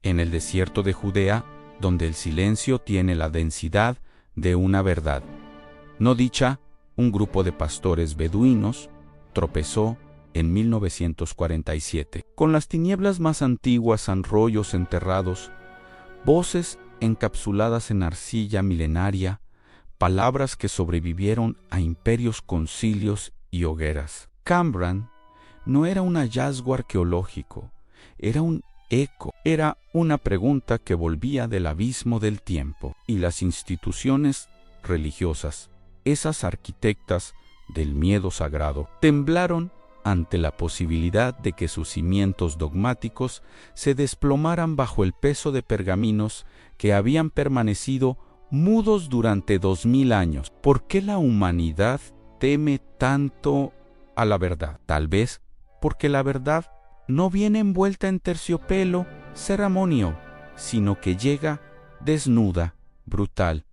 en el desierto de Judea, donde el silencio tiene la densidad de una verdad no dicha, un grupo de pastores beduinos tropezó en 1947 con las tinieblas más antiguas, arroyos enterrados, voces encapsuladas en arcilla milenaria, palabras que sobrevivieron a imperios, concilios y hogueras. Qumran no era un hallazgo arqueológico, era un eco, era una pregunta que volvía del abismo del tiempo, y las instituciones religiosas, esas arquitectas del miedo sagrado, temblaron ante la posibilidad de que sus cimientos dogmáticos se desplomaran bajo el peso de pergaminos que habían permanecido mudos durante 2000 años. ¿Por qué la humanidad teme tanto a la verdad? Tal vez porque la verdad no viene envuelta en terciopelo ceremonio, sino que llega desnuda, brutal,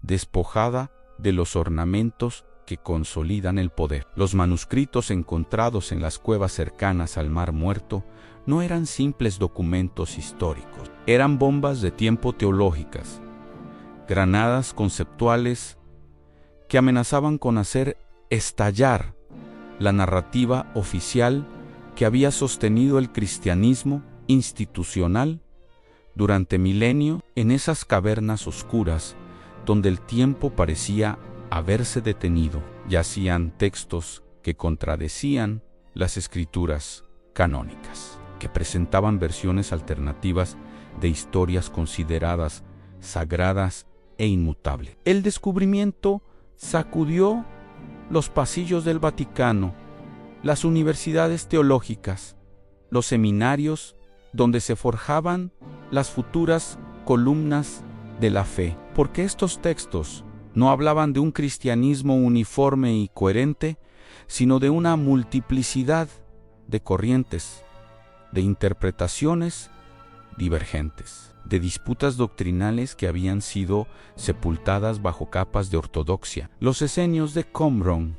despojada de los ornamentos que consolidan el poder. Los manuscritos encontrados en las cuevas cercanas al Mar Muerto no eran simples documentos históricos, eran bombas de tiempo teológicas, granadas conceptuales que amenazaban con hacer estallar la narrativa oficial que había sostenido el cristianismo institucional durante milenios en esas cavernas oscuras donde el tiempo parecía haberse detenido. Yacían textos que contradecían las escrituras canónicas, que presentaban versiones alternativas de historias consideradas sagradas e inmutables. El descubrimiento sacudió los pasillos del Vaticano, las universidades teológicas, los seminarios donde se forjaban las futuras columnas de la fe, porque estos textos no hablaban de un cristianismo uniforme y coherente, sino de una multiplicidad de corrientes, de interpretaciones divergentes, de disputas doctrinales que habían sido sepultadas bajo capas de ortodoxia. Los esenios de Qumran,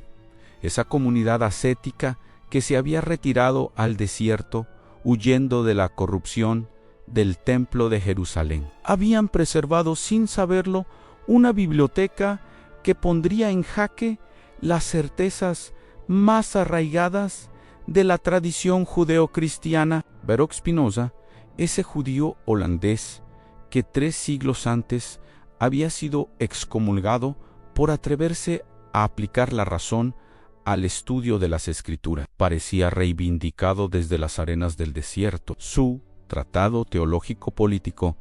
esa comunidad ascética que se había retirado al desierto huyendo de la corrupción del Templo de Jerusalén, habían preservado sin saberlo una biblioteca que pondría en jaque las certezas más arraigadas de la tradición judeocristiana. Baruch Spinoza, ese judío holandés que 3 siglos antes había sido excomulgado por atreverse a aplicar la razón al estudio de las Escrituras, parecía reivindicado desde las arenas del desierto. Su Tratado Teológico Político,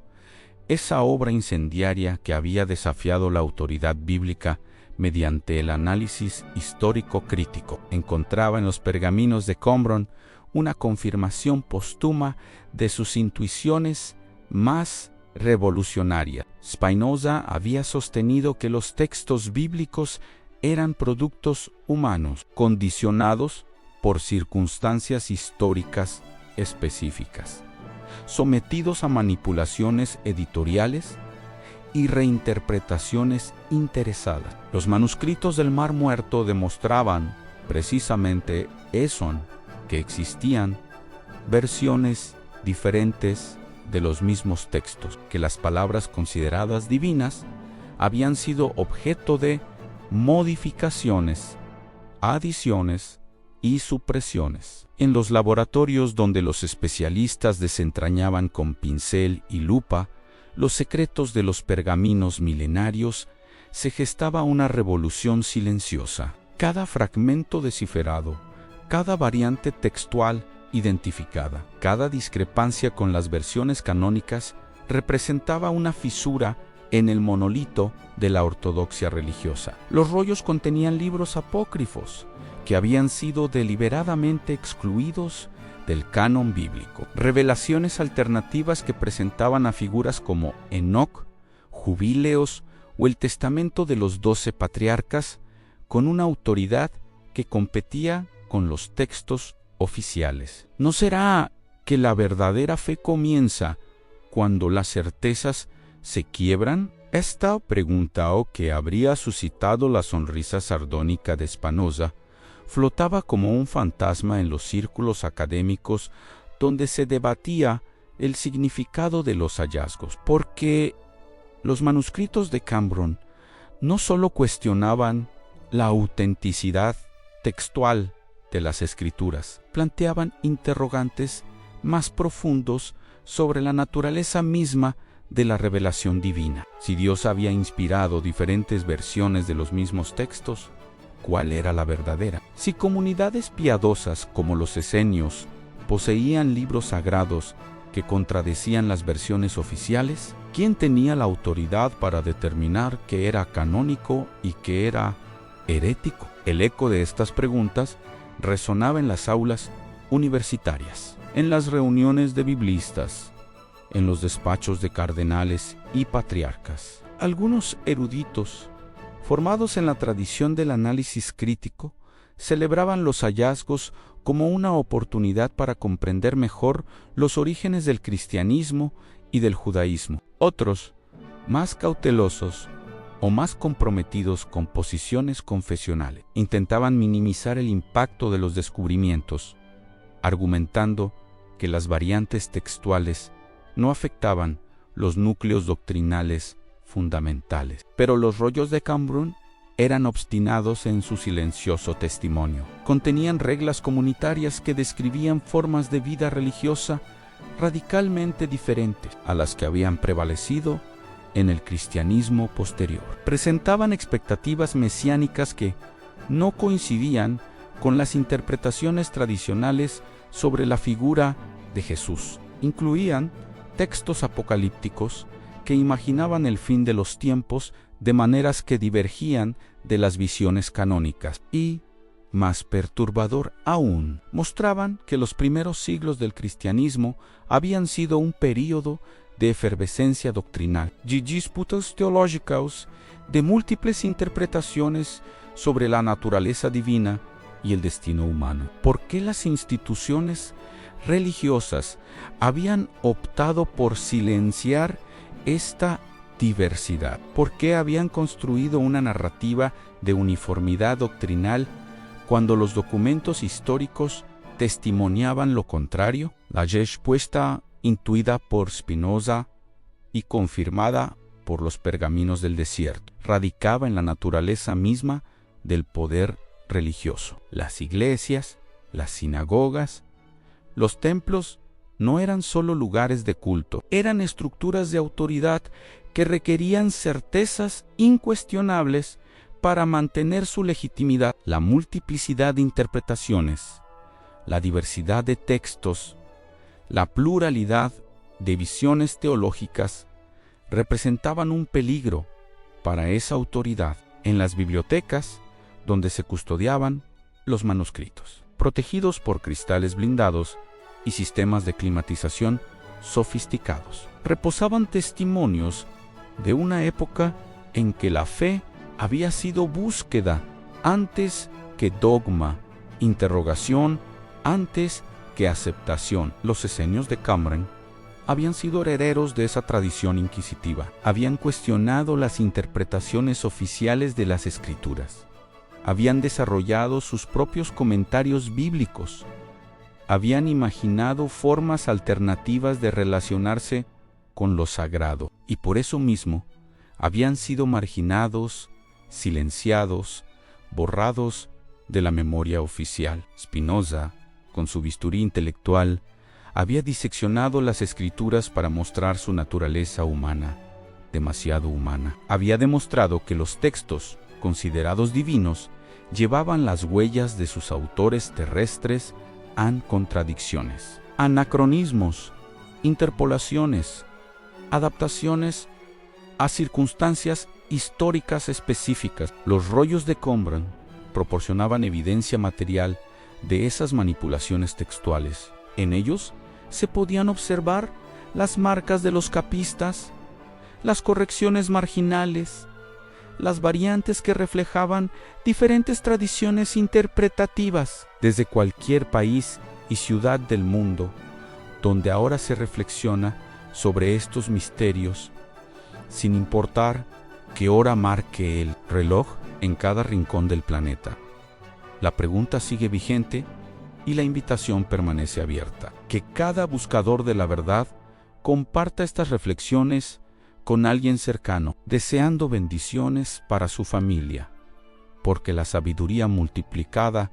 esa obra incendiaria que había desafiado la autoridad bíblica mediante el análisis histórico crítico, encontraba en los pergaminos de Qumran una confirmación póstuma de sus intuiciones más revolucionarias. Spinoza había sostenido que los textos bíblicos eran productos humanos, condicionados por circunstancias históricas específicas, sometidos a manipulaciones editoriales y reinterpretaciones interesadas. Los manuscritos del Mar Muerto demostraban precisamente eso, que existían versiones diferentes de los mismos textos, que las palabras consideradas divinas habían sido objeto de modificaciones, adiciones y supresiones. En los laboratorios donde los especialistas desentrañaban con pincel y lupa los secretos de los pergaminos milenarios, se gestaba una revolución silenciosa. Cada fragmento descifrado, cada variante textual identificada, cada discrepancia con las versiones canónicas representaba una fisura en el monolito de la ortodoxia religiosa. Los rollos contenían libros apócrifos que habían sido deliberadamente excluidos del canon bíblico, revelaciones alternativas que presentaban a figuras como Enoc, Jubileos o el testamento de los 12 patriarcas con una autoridad que competía con los textos oficiales. ¿No será que la verdadera fe comienza cuando las certezas se quiebran? Esta pregunta, que habría suscitado la sonrisa sardónica de Spinoza, flotaba como un fantasma en los círculos académicos donde se debatía el significado de los hallazgos, porque los manuscritos de Qumran no solo cuestionaban la autenticidad textual de las escrituras, planteaban interrogantes más profundos sobre la naturaleza misma de la revelación divina. Si Dios había inspirado diferentes versiones de los mismos textos, ¿cuál era la verdadera? Si comunidades piadosas como los esenios poseían libros sagrados que contradecían las versiones oficiales, ¿quién tenía la autoridad para determinar qué era canónico y qué era herético? El eco de estas preguntas resonaba en las aulas universitarias, en las reuniones de biblistas, en los despachos de cardenales y patriarcas. Algunos eruditos, formados en la tradición del análisis crítico, celebraban los hallazgos como una oportunidad para comprender mejor los orígenes del cristianismo y del judaísmo. Otros, más cautelosos o más comprometidos con posiciones confesionales, intentaban minimizar el impacto de los descubrimientos, argumentando que las variantes textuales no afectaban los núcleos doctrinales fundamentales. Pero los rollos de Qumran eran obstinados en su silencioso testimonio. Contenían reglas comunitarias que describían formas de vida religiosa radicalmente diferentes a las que habían prevalecido en el cristianismo posterior. Presentaban expectativas mesiánicas que no coincidían con las interpretaciones tradicionales sobre la figura de Jesús. Incluían textos apocalípticos que imaginaban el fin de los tiempos de maneras que divergían de las visiones canónicas y, más perturbador aún, mostraban que los primeros siglos del cristianismo habían sido un período de efervescencia doctrinal, de disputas teológicas, de múltiples interpretaciones sobre la naturaleza divina y el destino humano. ¿Por qué las instituciones religiosas habían optado por silenciar esta diversidad? ¿Por qué habían construido una narrativa de uniformidad doctrinal cuando los documentos históricos testimoniaban lo contrario? La respuesta, intuida por Spinoza y confirmada por los pergaminos del desierto, radicaba en la naturaleza misma del poder religioso. Las iglesias, las sinagogas, los templos no eran solo lugares de culto, eran estructuras de autoridad que requerían certezas incuestionables para mantener su legitimidad. La multiplicidad de interpretaciones, la diversidad de textos, la pluralidad de visiones teológicas representaban un peligro para esa autoridad. En las bibliotecas, donde se custodiaban los manuscritos, protegidos por cristales blindados y sistemas de climatización sofisticados, reposaban testimonios de una época en que la fe había sido búsqueda antes que dogma, interrogación antes que aceptación. Los esenios de Qumran habían sido herederos de esa tradición inquisitiva, habían cuestionado las interpretaciones oficiales de las escrituras, habían desarrollado sus propios comentarios bíblicos, habían imaginado formas alternativas de relacionarse con lo sagrado, y por eso mismo habían sido marginados, silenciados, borrados de la memoria oficial. Spinoza, con su bisturí intelectual, había diseccionado las escrituras para mostrar su naturaleza humana, demasiado humana. Había demostrado que los textos, considerados divinos, llevaban las huellas de sus autores terrestres en contradicciones, anacronismos, interpolaciones, adaptaciones a circunstancias históricas específicas. Los rollos de Qumran proporcionaban evidencia material de esas manipulaciones textuales. En ellos se podían observar las marcas de los capistas, las correcciones marginales, las variantes que reflejaban diferentes tradiciones interpretativas desde cualquier país y ciudad del mundo, donde ahora se reflexiona sobre estos misterios, sin importar qué hora marque el reloj en cada rincón del planeta. La pregunta sigue vigente y la invitación permanece abierta. Que cada buscador de la verdad comparta estas reflexiones con alguien cercano, deseando bendiciones para su familia, porque la sabiduría multiplicada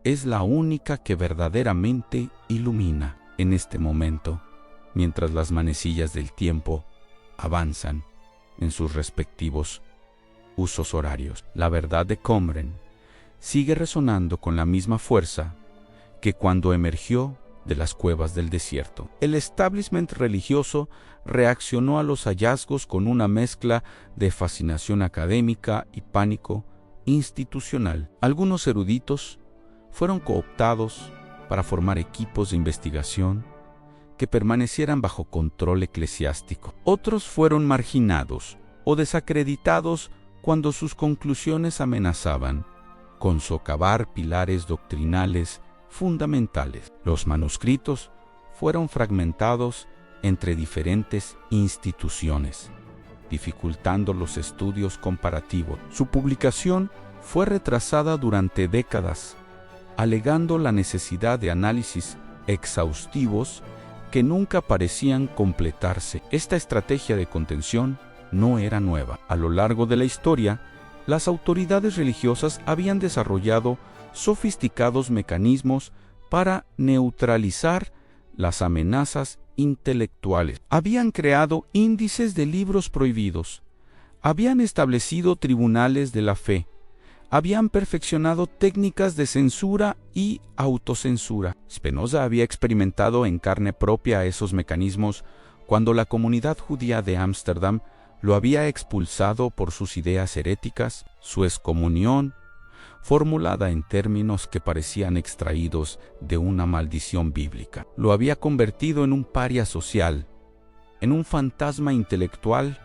es la única que verdaderamente ilumina en este momento, mientras las manecillas del tiempo avanzan en sus respectivos usos horarios. La verdad de Qumran sigue resonando con la misma fuerza que cuando emergió de las cuevas del desierto. El establishment religioso reaccionó a los hallazgos con una mezcla de fascinación académica y pánico institucional. Algunos eruditos fueron cooptados para formar equipos de investigación que permanecieran bajo control eclesiástico. Otros fueron marginados o desacreditados cuando sus conclusiones amenazaban con socavar pilares doctrinales fundamentales. Los manuscritos fueron fragmentados entre diferentes instituciones, dificultando los estudios comparativos. Su publicación fue retrasada durante décadas, alegando la necesidad de análisis exhaustivos que nunca parecían completarse. Esta estrategia de contención no era nueva. A lo largo de la historia, las autoridades religiosas habían desarrollado sofisticados mecanismos para neutralizar las amenazas intelectuales. Habían creado índices de libros prohibidos, habían establecido tribunales de la fe, habían perfeccionado técnicas de censura y autocensura. Spinoza había experimentado en carne propia esos mecanismos cuando la comunidad judía de Ámsterdam lo había expulsado por sus ideas heréticas. Su excomunión, formulada en términos que parecían extraídos de una maldición bíblica, lo había convertido en un paria social, en un fantasma intelectual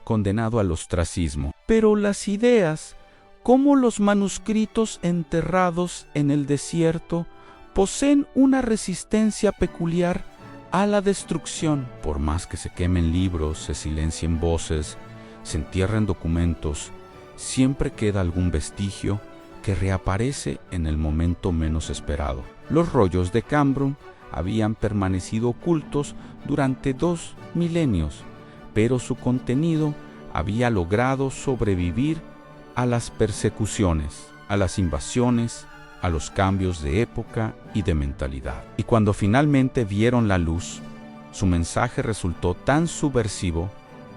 condenado al ostracismo. Pero las ideas, como los manuscritos enterrados en el desierto, poseen una resistencia peculiar a la destrucción. Por más que se quemen libros, se silencien voces, se entierren documentos, siempre queda algún vestigio que reaparece en el momento menos esperado. Los rollos de Qumran habían permanecido ocultos durante 2 milenios, pero su contenido había logrado sobrevivir a las persecuciones, a las invasiones, a los cambios de época y de mentalidad. Y cuando finalmente vieron la luz, su mensaje resultó tan subversivo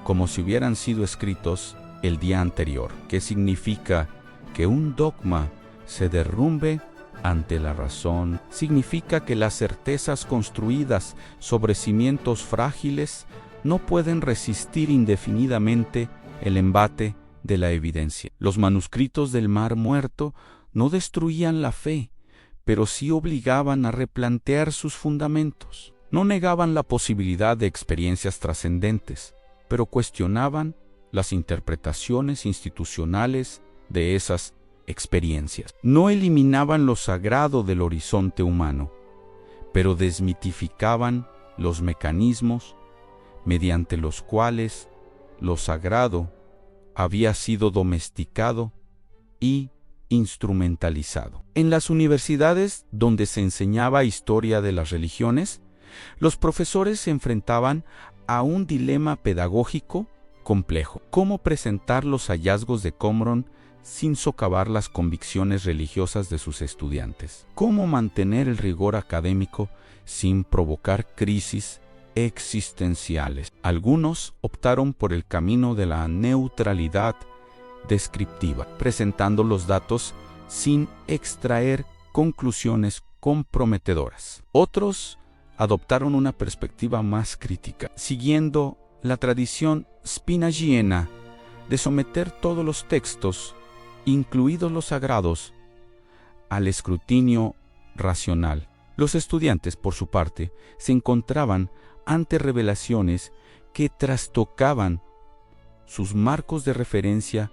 como si hubieran sido escritos el día anterior, que significa que un dogma se derrumbe ante la razón. Significa que las certezas construidas sobre cimientos frágiles no pueden resistir indefinidamente el embate de la evidencia. Los manuscritos del Mar Muerto no destruían la fe, pero sí obligaban a replantear sus fundamentos. No negaban la posibilidad de experiencias trascendentes, pero cuestionaban las interpretaciones institucionales de esas experiencias. No eliminaban lo sagrado del horizonte humano, pero desmitificaban los mecanismos mediante los cuales lo sagrado había sido domesticado y instrumentalizado. En las universidades donde se enseñaba historia de las religiones, los profesores se enfrentaban a un dilema pedagógico complejo: cómo presentar los hallazgos de Qumran sin socavar las convicciones religiosas de sus estudiantes, cómo mantener el rigor académico sin provocar crisis existenciales. Algunos optaron por el camino de la neutralidad descriptiva, presentando los datos sin extraer conclusiones comprometedoras. Otros adoptaron una perspectiva más crítica, siguiendo la tradición spinagiana de someter todos los textos, incluidos los sagrados, al escrutinio racional. Los estudiantes, por su parte, se encontraban ante revelaciones que trastocaban sus marcos de referencia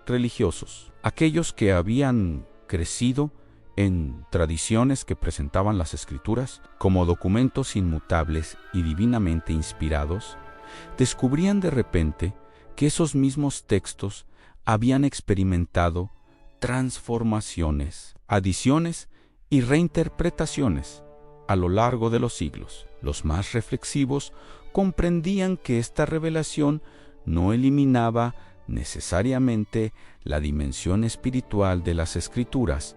religiosos. Aquellos que habían crecido en tradiciones que presentaban las Escrituras como documentos inmutables y divinamente inspirados, descubrían de repente que esos mismos textos habían experimentado transformaciones, adiciones y reinterpretaciones a lo largo de los siglos. Los más reflexivos comprendían que esta revelación no eliminaba necesariamente la dimensión espiritual de las Escrituras,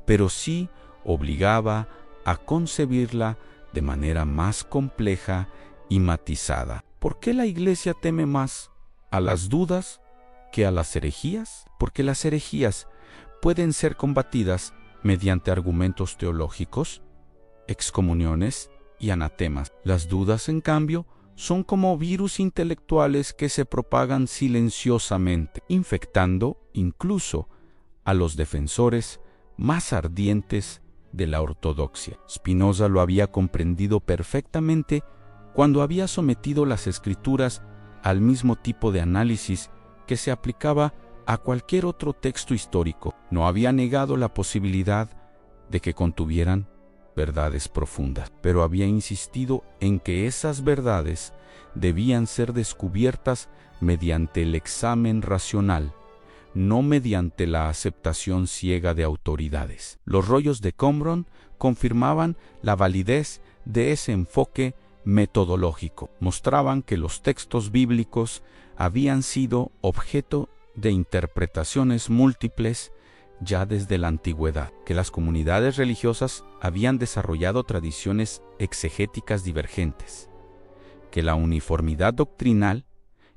pero sí obligaba a concebirla de manera más compleja y matizada. ¿Por qué la Iglesia teme más a las dudas que a las herejías? Porque las herejías pueden ser combatidas mediante argumentos teológicos, excomuniones y anatemas. Las dudas, en cambio, son como virus intelectuales que se propagan silenciosamente, infectando incluso a los defensores más ardientes de la ortodoxia. Spinoza lo había comprendido perfectamente cuando había sometido las Escrituras al mismo tipo de análisis que se aplicaba a cualquier otro texto histórico. No había negado la posibilidad de que contuvieran verdades profundas, pero había insistido en que esas verdades debían ser descubiertas mediante el examen racional, no mediante la aceptación ciega de autoridades. Los rollos de Qumran confirmaban la validez de ese enfoque metodológico. Mostraban que los textos bíblicos habían sido objeto de interpretaciones múltiples ya desde la antigüedad, que las comunidades religiosas habían desarrollado tradiciones exegéticas divergentes, que la uniformidad doctrinal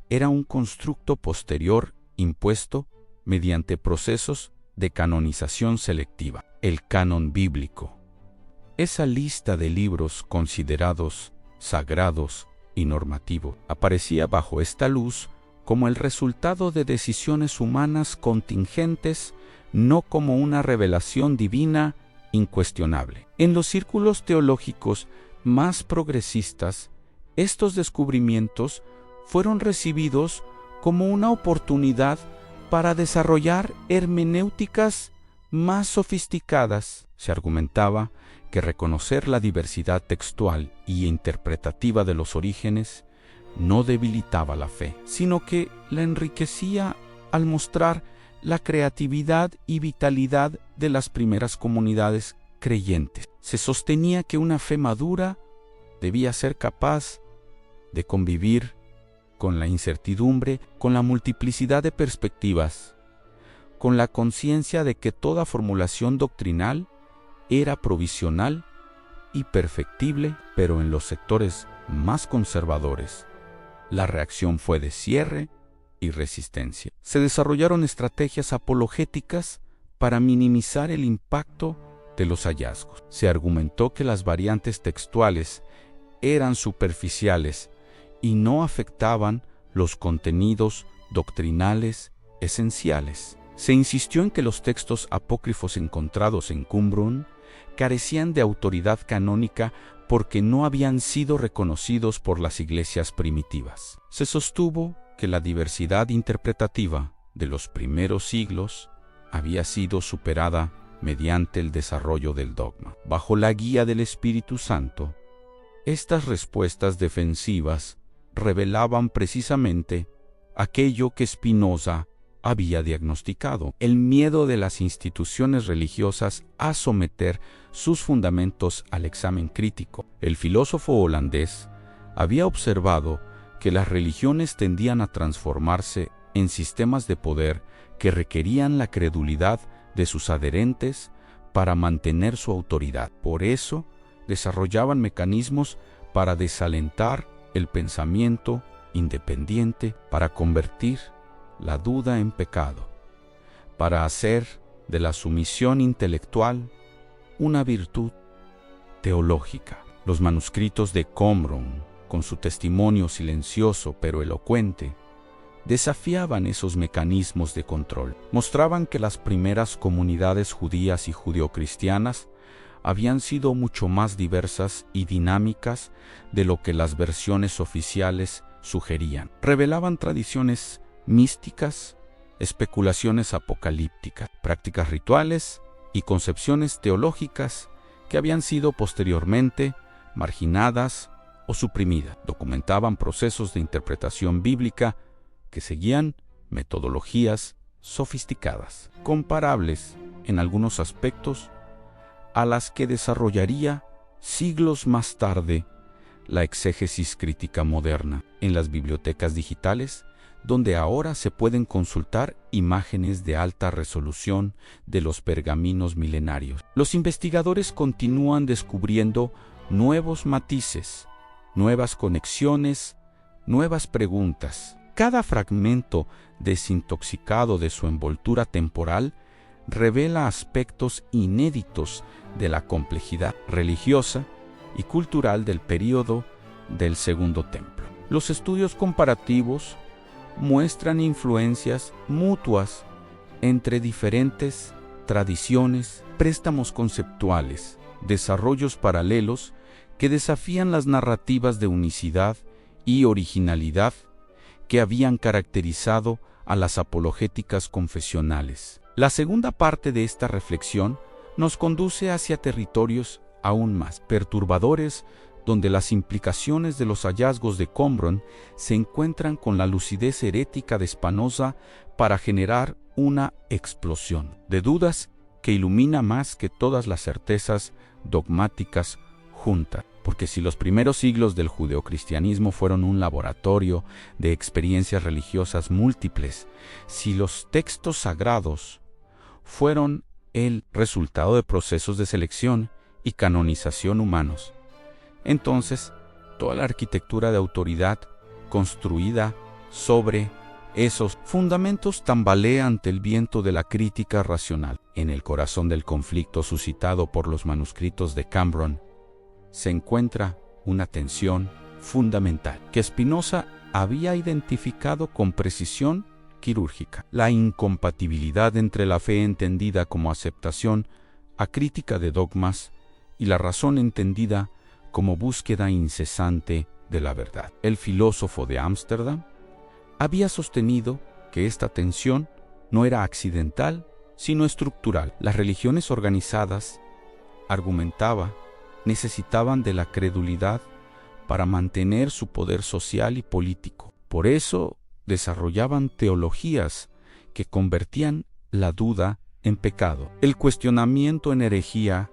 era un constructo posterior impuesto mediante procesos de canonización selectiva. El canon bíblico, esa lista de libros considerados sagrados y normativos, aparecía bajo esta luz como el resultado de decisiones humanas contingentes, no como una revelación divina incuestionable. En los círculos teológicos más progresistas, estos descubrimientos fueron recibidos como una oportunidad para desarrollar hermenéuticas más sofisticadas. Se argumentaba que reconocer la diversidad textual y interpretativa de los orígenes no debilitaba la fe, sino que la enriquecía al mostrar la creatividad y vitalidad de las primeras comunidades creyentes. Se sostenía que una fe madura debía ser capaz de convivir con la incertidumbre, con la multiplicidad de perspectivas, con la conciencia de que toda formulación doctrinal era provisional y perfectible, pero en los sectores más conservadores, la reacción fue de cierre y resistencia. Se desarrollaron estrategias apologéticas para minimizar el impacto de los hallazgos. Se argumentó que las variantes textuales eran superficiales y no afectaban los contenidos doctrinales esenciales. Se insistió en que los textos apócrifos encontrados en Qumran carecían de autoridad canónica porque no habían sido reconocidos por las iglesias primitivas. Se sostuvo que la diversidad interpretativa de los primeros siglos había sido superada mediante el desarrollo del dogma. Bajo la guía del Espíritu Santo, estas respuestas defensivas revelaban precisamente aquello que Spinoza había diagnosticado: el miedo de las instituciones religiosas a someter sus fundamentos al examen crítico. El filósofo holandés había observado que las religiones tendían a transformarse en sistemas de poder que requerían la credulidad de sus adherentes para mantener su autoridad. Por eso, desarrollaban mecanismos para desalentar el pensamiento independiente, para convertir la duda en pecado, para hacer de la sumisión intelectual una virtud teológica. Los manuscritos de Qumran, con su testimonio silencioso pero elocuente, desafiaban esos mecanismos de control. Mostraban que las primeras comunidades judías y judeocristianas habían sido mucho más diversas y dinámicas de lo que las versiones oficiales sugerían. Revelaban tradiciones místicas, especulaciones apocalípticas, prácticas rituales y concepciones teológicas que habían sido posteriormente marginadas o suprimidas. Documentaban procesos de interpretación bíblica que seguían metodologías sofisticadas, comparables en algunos aspectos a las que desarrollaría siglos más tarde la exégesis crítica moderna en las bibliotecas digitales, donde ahora se pueden consultar imágenes de alta resolución de los pergaminos milenarios. Los investigadores continúan descubriendo nuevos matices, nuevas conexiones, nuevas preguntas. Cada fragmento desintoxicado de su envoltura temporal revela aspectos inéditos de la complejidad religiosa y cultural del período del Segundo Templo. Los estudios comparativos muestran influencias mutuas entre diferentes tradiciones, préstamos conceptuales, desarrollos paralelos que desafían las narrativas de unicidad y originalidad que habían caracterizado a las apologéticas confesionales. La segunda parte de esta reflexión nos conduce hacia territorios aún más perturbadores, donde las implicaciones de los hallazgos de Qumran se encuentran con la lucidez herética de Spinoza para generar una explosión de dudas que ilumina más que todas las certezas dogmáticas juntas. Porque si los primeros siglos del judeocristianismo fueron un laboratorio de experiencias religiosas múltiples, si los textos sagrados fueron el resultado de procesos de selección y canonización humanos, entonces toda la arquitectura de autoridad construida sobre esos fundamentos tambalea ante el viento de la crítica racional. En el corazón del conflicto suscitado por los manuscritos de Qumran se encuentra una tensión fundamental que Spinoza había identificado con precisión quirúrgica: la incompatibilidad entre la fe entendida como aceptación acrítica de dogmas y la razón entendida como búsqueda incesante de la verdad. El filósofo de Ámsterdam había sostenido que esta tensión no era accidental, sino estructural. Las religiones organizadas, argumentaba, necesitaban de la credulidad para mantener su poder social y político. Por eso desarrollaban teologías que convertían la duda en pecado, el cuestionamiento en herejía,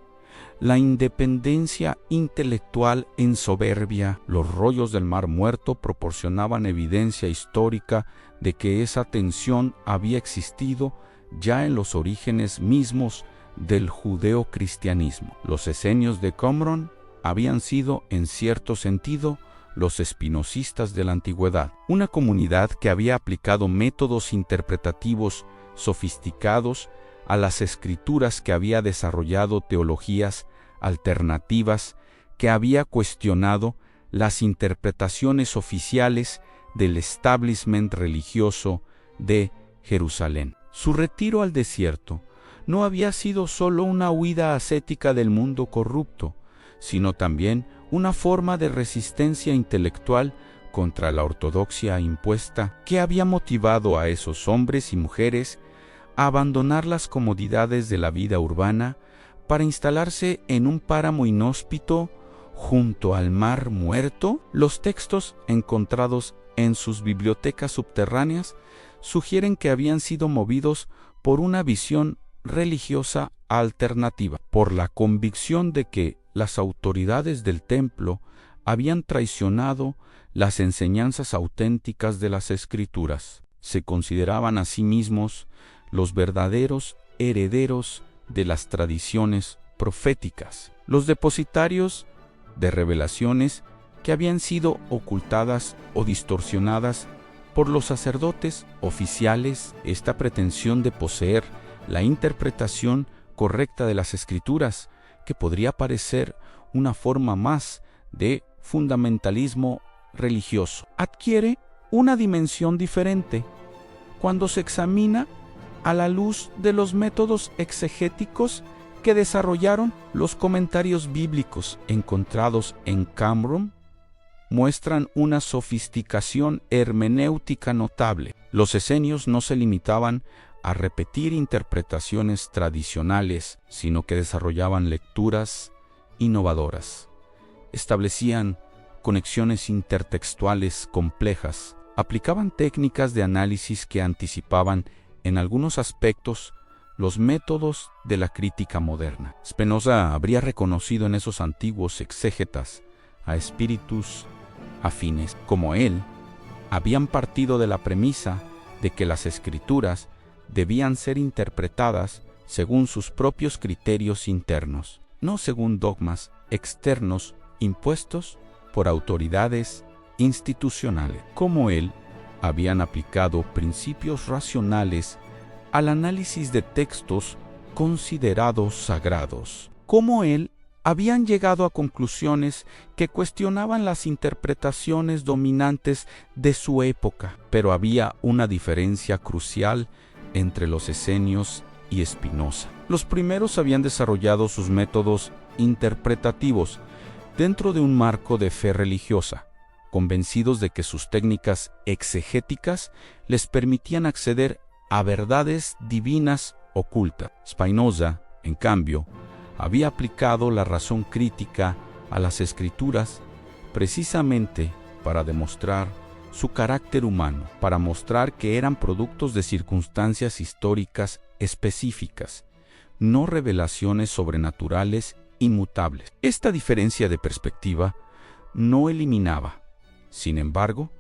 la independencia intelectual en soberbia. Los rollos del Mar Muerto proporcionaban evidencia histórica de que esa tensión había existido ya en los orígenes mismos del judeocristianismo. Los esenios de Qumran habían sido, en cierto sentido, los espinosistas de la antigüedad, una comunidad que había aplicado métodos interpretativos sofisticados a las escrituras, que había desarrollado teologías alternativas, que había cuestionado las interpretaciones oficiales del establishment religioso de Jerusalén. Su retiro al desierto no había sido solo una huida ascética del mundo corrupto, sino también una forma de resistencia intelectual contra la ortodoxia impuesta que había motivado a esos hombres y mujeres a abandonar las comodidades de la vida urbana para instalarse en un páramo inhóspito junto al Mar Muerto. Los textos encontrados en sus bibliotecas subterráneas sugieren que habían sido movidos por una visión religiosa alternativa, por la convicción de que las autoridades del templo habían traicionado las enseñanzas auténticas de las Escrituras. Se consideraban a sí mismos los verdaderos herederos de las tradiciones proféticas, los depositarios de revelaciones que habían sido ocultadas o distorsionadas por los sacerdotes oficiales. Esta pretensión de poseer la interpretación correcta de las Escrituras, que podría parecer una forma más de fundamentalismo religioso, adquiere una dimensión diferente cuando se examina a la luz de los métodos exegéticos que desarrollaron los comentarios bíblicos encontrados en Qumran. Muestran una sofisticación hermenéutica notable. Los esenios no se limitaban a repetir interpretaciones tradicionales, sino que desarrollaban lecturas innovadoras. Establecían conexiones intertextuales complejas, aplicaban técnicas de análisis que anticipaban en algunos aspectos los métodos de la crítica moderna. Spinoza habría reconocido en esos antiguos exégetas a espíritus afines. Como él, habían partido de la premisa de que las Escrituras debían ser interpretadas según sus propios criterios internos, no según dogmas externos impuestos por autoridades institucionales. Como él, habían aplicado principios racionales al análisis de textos considerados sagrados. Como él, habían llegado a conclusiones que cuestionaban las interpretaciones dominantes de su época, pero había una diferencia crucial entre los esenios y Spinoza. Los primeros habían desarrollado sus métodos interpretativos dentro de un marco de fe religiosa, convencidos de que sus técnicas exegéticas les permitían acceder a verdades divinas ocultas. Spinoza, en cambio, había aplicado la razón crítica a las Escrituras precisamente para demostrar su carácter humano, para mostrar que eran productos de circunstancias históricas específicas, no revelaciones sobrenaturales inmutables. Esta diferencia de perspectiva no eliminaba, sin embargo,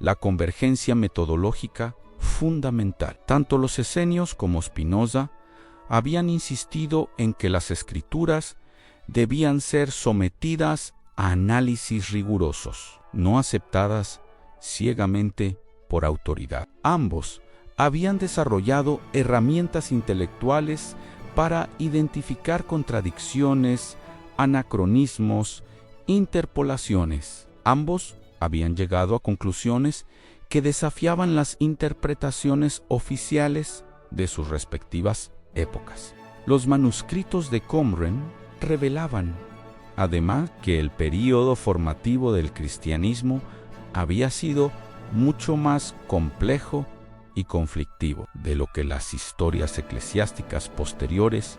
la convergencia metodológica fundamental. Tanto los esenios como Spinoza habían insistido en que las Escrituras debían ser sometidas a análisis rigurosos, no aceptadas ciegamente por autoridad. Ambos habían desarrollado herramientas intelectuales para identificar contradicciones, anacronismos, interpolaciones. Ambos habían llegado a conclusiones que desafiaban las interpretaciones oficiales de sus respectivas épocas. Los manuscritos de Qumran revelaban, además, que el período formativo del cristianismo había sido mucho más complejo y conflictivo de lo que las historias eclesiásticas posteriores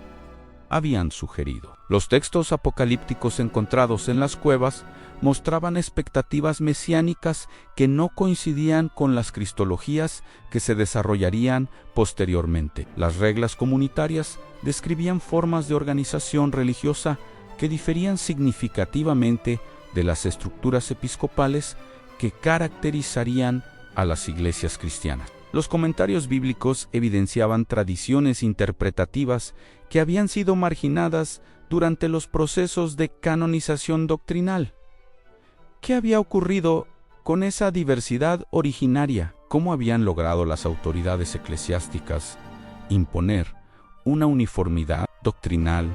habían sugerido. Los textos apocalípticos encontrados en las cuevas mostraban expectativas mesiánicas que no coincidían con las cristologías que se desarrollarían posteriormente. Las reglas comunitarias describían formas de organización religiosa que diferían significativamente de las estructuras episcopales que caracterizarían a las iglesias cristianas. Los comentarios bíblicos evidenciaban tradiciones interpretativas que habían sido marginadas durante los procesos de canonización doctrinal. ¿Qué había ocurrido con esa diversidad originaria? ¿Cómo habían logrado las autoridades eclesiásticas imponer una uniformidad doctrinal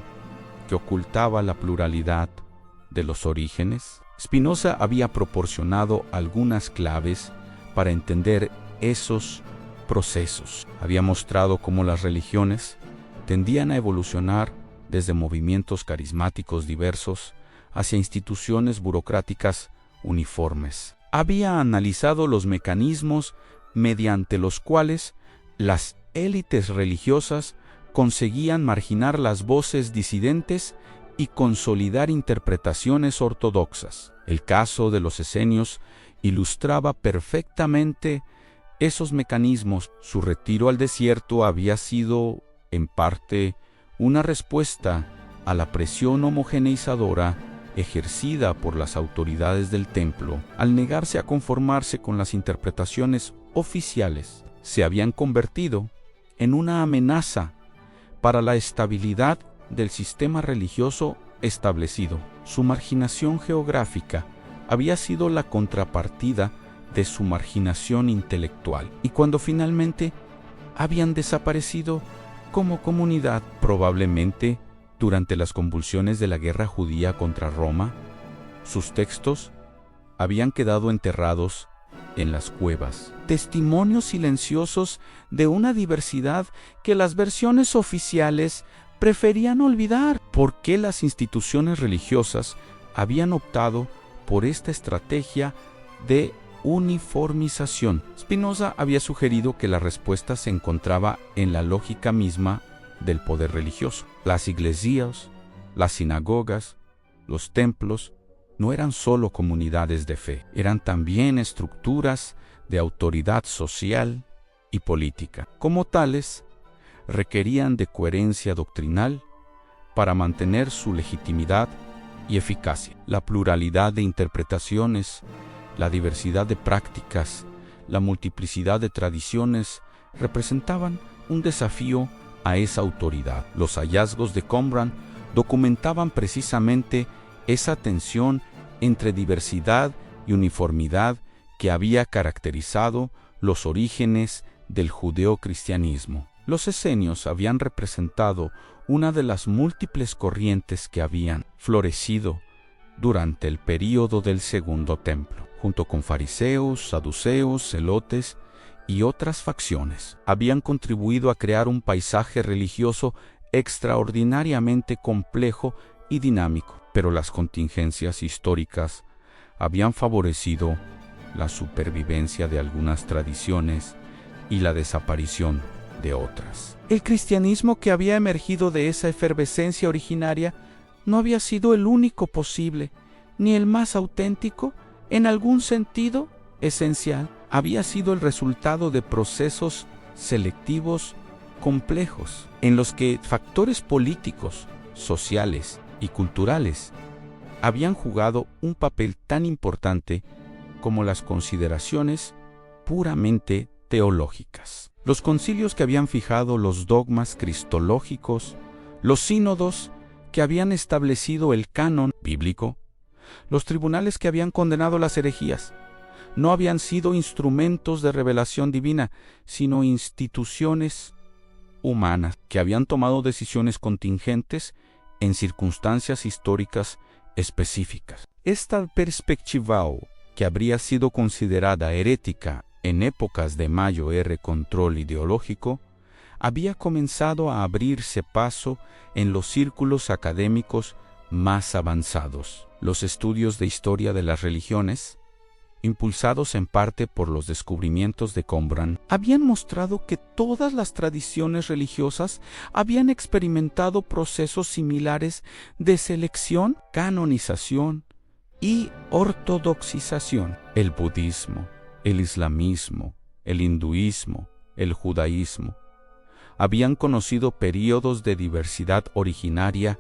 que ocultaba la pluralidad de los orígenes? Spinoza había proporcionado algunas claves para entender esos procesos. Había mostrado cómo las religiones tendían a evolucionar desde movimientos carismáticos diversos hacia instituciones burocráticas uniformes. Había analizado los mecanismos mediante los cuales las élites religiosas conseguían marginar las voces disidentes y consolidar interpretaciones ortodoxas. El caso de los esenios ilustraba perfectamente esos mecanismos. Su retiro al desierto había sido, en parte, una respuesta a la presión homogeneizadora ejercida por las autoridades del templo. Al negarse a conformarse con las interpretaciones oficiales, se habían convertido en una amenaza para la estabilidad del sistema religioso establecido. Su marginación geográfica había sido la contrapartida de su marginación intelectual, y cuando finalmente habían desaparecido como comunidad, probablemente durante las convulsiones de la guerra judía contra Roma, sus textos habían quedado enterrados en las cuevas. Testimonios silenciosos de una diversidad que las versiones oficiales preferían olvidar. ¿Por qué las instituciones religiosas habían optado por esta estrategia de uniformización? Spinoza había sugerido que la respuesta se encontraba en la lógica misma del poder religioso. Las iglesias, las sinagogas, los templos no eran solo comunidades de fe, eran también estructuras de autoridad social y política. Como tales, requerían de coherencia doctrinal para mantener su legitimidad y eficacia. La pluralidad de interpretaciones, la diversidad de prácticas, la multiplicidad de tradiciones representaban un desafío a esa autoridad. Los hallazgos de Qumran documentaban precisamente esa tensión entre diversidad y uniformidad que había caracterizado los orígenes del judeocristianismo. Los esenios habían representado una de las múltiples corrientes que habían florecido durante el período del Segundo Templo, junto con fariseos, saduceos, celotes y otras facciones. Habían contribuido a crear un paisaje religioso extraordinariamente complejo y dinámico, pero las contingencias históricas habían favorecido la supervivencia de algunas tradiciones y la desaparición de otras. El cristianismo que había emergido de esa efervescencia originaria no había sido el único posible, ni el más auténtico, en algún sentido esencial. Había sido el resultado de procesos selectivos complejos, en los que factores políticos, sociales y culturales habían jugado un papel tan importante como las consideraciones puramente teológicas. Los concilios que habían fijado los dogmas cristológicos, los sínodos que habían establecido el canon bíblico, los tribunales que habían condenado las herejías, no habían sido instrumentos de revelación divina, sino instituciones humanas que habían tomado decisiones contingentes en circunstancias históricas específicas. Esta perspectiva, que habría sido considerada herética en épocas de mayor control ideológico, había comenzado a abrirse paso en los círculos académicos más avanzados. Los estudios de historia de las religiones, impulsados en parte por los descubrimientos de Qumran, habían mostrado que todas las tradiciones religiosas habían experimentado procesos similares de selección, canonización y ortodoxización. El budismo, el islamismo, el hinduismo, el judaísmo habían conocido períodos de diversidad originaria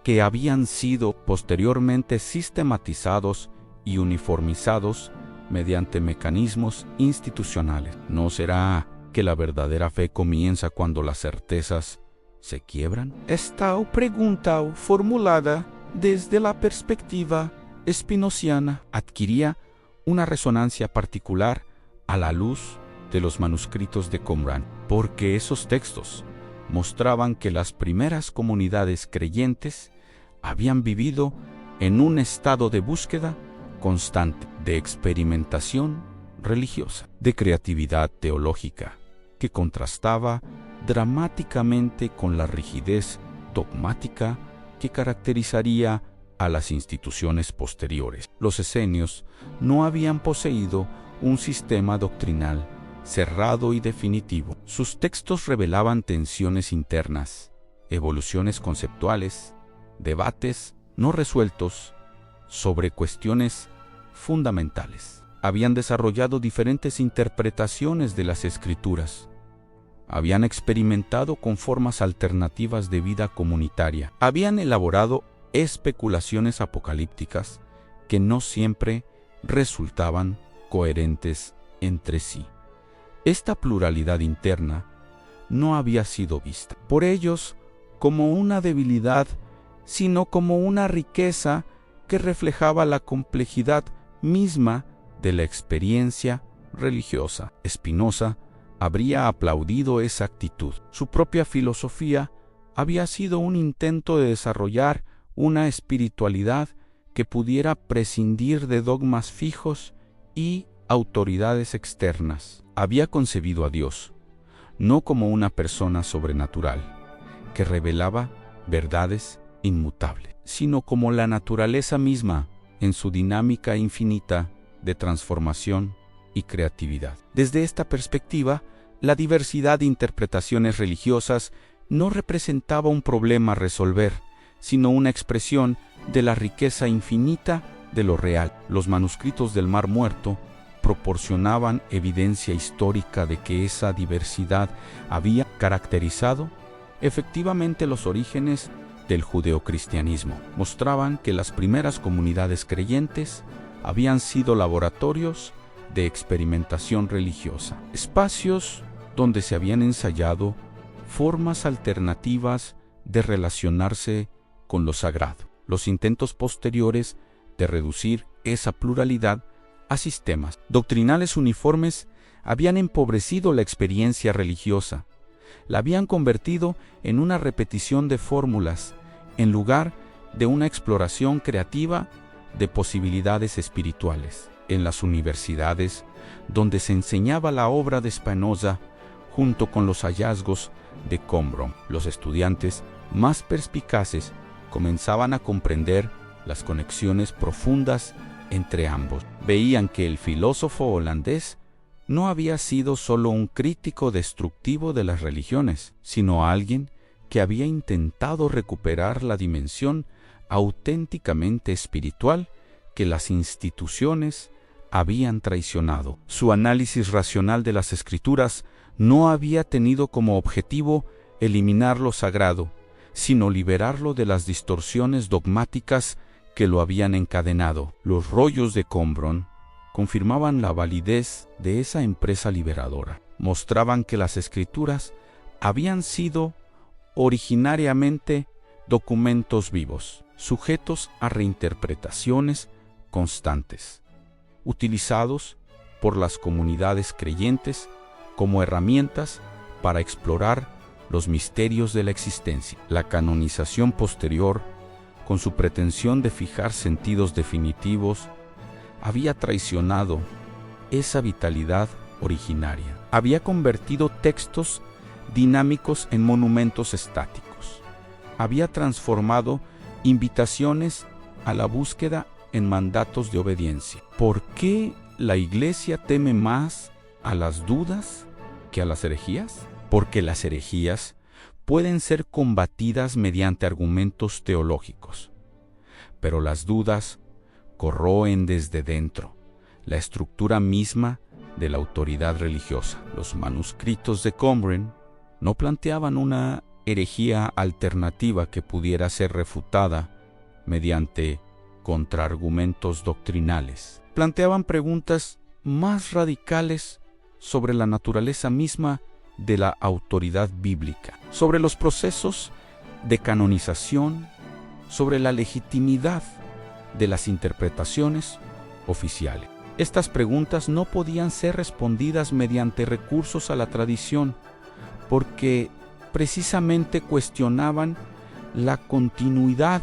que habían sido posteriormente sistematizados y uniformizados mediante mecanismos institucionales. ¿No será que la verdadera fe comienza cuando las certezas se quiebran? Esta pregunta formulada desde la perspectiva espinociana adquiría una resonancia particular a la luz de los manuscritos de Qumran, porque esos textos mostraban que las primeras comunidades creyentes habían vivido en un estado de búsqueda constante, de experimentación religiosa, de creatividad teológica, que contrastaba dramáticamente con la rigidez dogmática que caracterizaría a las instituciones posteriores. Los esenios no habían poseído un sistema doctrinal cerrado y definitivo. Sus textos revelaban tensiones internas, evoluciones conceptuales, debates no resueltos sobre cuestiones fundamentales. Habían desarrollado diferentes interpretaciones de las Escrituras. Habían experimentado con formas alternativas de vida comunitaria. Habían elaborado especulaciones apocalípticas que no siempre resultaban coherentes entre sí. Esta pluralidad interna no había sido vista por ellos como una debilidad, sino como una riqueza que reflejaba la complejidad misma de la experiencia religiosa. Spinoza habría aplaudido esa actitud. Su propia filosofía había sido un intento de desarrollar una espiritualidad que pudiera prescindir de dogmas fijos y autoridades externas. Había concebido a Dios no como una persona sobrenatural que revelaba verdades inmutables, sino como la naturaleza misma en su dinámica infinita de transformación y creatividad. Desde esta perspectiva, la diversidad de interpretaciones religiosas no representaba un problema a resolver, sino una expresión de la riqueza infinita de lo real. Los manuscritos del Mar Muerto proporcionaban evidencia histórica de que esa diversidad había caracterizado efectivamente los orígenes del judeocristianismo. Mostraban que las primeras comunidades creyentes habían sido laboratorios de experimentación religiosa, espacios donde se habían ensayado formas alternativas de relacionarse con lo sagrado. Los intentos posteriores de reducir esa pluralidad a sistemas doctrinales uniformes habían empobrecido la experiencia religiosa, la habían convertido en una repetición de fórmulas en lugar de una exploración creativa de posibilidades espirituales. En las universidades, donde se enseñaba la obra de Spinoza junto con los hallazgos de Qumran, los estudiantes más perspicaces comenzaban a comprender las conexiones profundas entre ambos. Veían que el filósofo holandés no había sido solo un crítico destructivo de las religiones, sino alguien que había intentado recuperar la dimensión auténticamente espiritual que las instituciones habían traicionado. Su análisis racional de las Escrituras no había tenido como objetivo eliminar lo sagrado, sino liberarlo de las distorsiones dogmáticas que lo habían encadenado. Los rollos de Qumran confirmaban la validez de esa empresa liberadora. Mostraban que las Escrituras habían sido originariamente documentos vivos, sujetos a reinterpretaciones constantes, utilizados por las comunidades creyentes como herramientas para explorar los misterios de la existencia. La canonización posterior, con su pretensión de fijar sentidos definitivos, había traicionado esa vitalidad originaria. Había convertido textos dinámicos en monumentos estáticos. Había transformado invitaciones a la búsqueda en mandatos de obediencia. ¿Por qué la Iglesia teme más a las dudas que a las herejías? Porque las herejías pueden ser combatidas mediante argumentos teológicos, pero las dudas corroen desde dentro la estructura misma de la autoridad religiosa. Los manuscritos de Qumran no planteaban una herejía alternativa que pudiera ser refutada mediante contraargumentos doctrinales. Planteaban preguntas más radicales sobre la naturaleza misma de la autoridad bíblica, sobre los procesos de canonización, sobre la legitimidad de las interpretaciones oficiales. Estas preguntas no podían ser respondidas mediante recursos a la tradición, porque precisamente cuestionaban la continuidad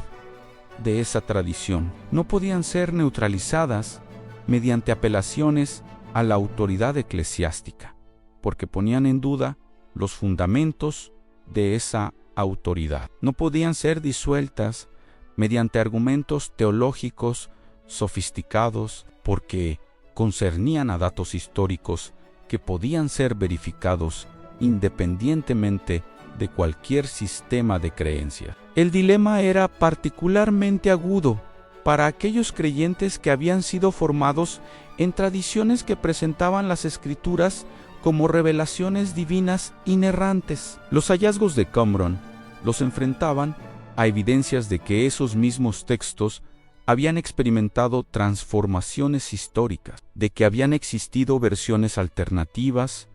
de esa tradición. No podían ser neutralizadas mediante apelaciones a la autoridad eclesiástica, porque ponían en duda los fundamentos de esa autoridad. No podían ser disueltas mediante argumentos teológicos sofisticados, porque concernían a datos históricos que podían ser verificados independientemente de cualquier sistema de creencia. El dilema era particularmente agudo para aquellos creyentes que habían sido formados en tradiciones que presentaban las Escrituras como revelaciones divinas inerrantes. Los hallazgos de Qumran los enfrentaban a evidencias de que esos mismos textos habían experimentado transformaciones históricas, de que habían existido versiones alternativas,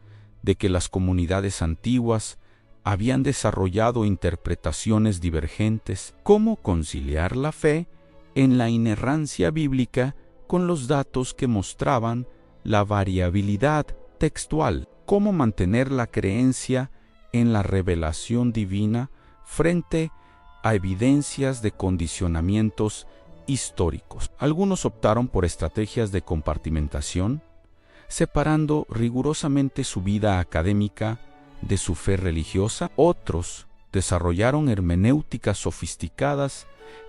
de que las comunidades antiguas habían desarrollado interpretaciones divergentes. ¿Cómo conciliar la fe en la inerrancia bíblica con los datos que mostraban la variabilidad textual? ¿Cómo mantener la creencia en la revelación divina frente a evidencias de condicionamientos históricos? Algunos optaron por estrategias de compartimentación, separando rigurosamente su vida académica de su fe religiosa. Otros desarrollaron hermenéuticas sofisticadas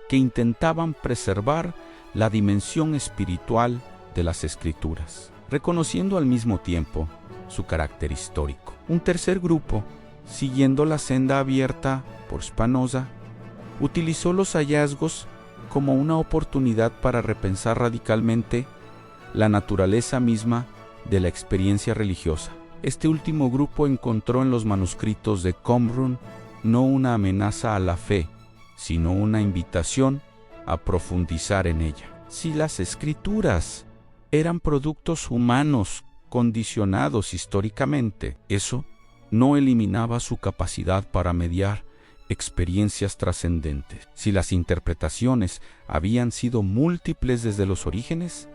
que intentaban preservar la dimensión espiritual de las Escrituras, reconociendo al mismo tiempo su carácter histórico. Un tercer grupo, siguiendo la senda abierta por Spinoza, utilizó los hallazgos como una oportunidad para repensar radicalmente la naturaleza misma de la experiencia religiosa. Este último grupo encontró en los manuscritos de Qumran no una amenaza a la fe, sino una invitación a profundizar en ella. Si las escrituras eran productos humanos condicionados históricamente, eso no eliminaba su capacidad para mediar experiencias trascendentes. Si las interpretaciones habían sido múltiples desde los orígenes,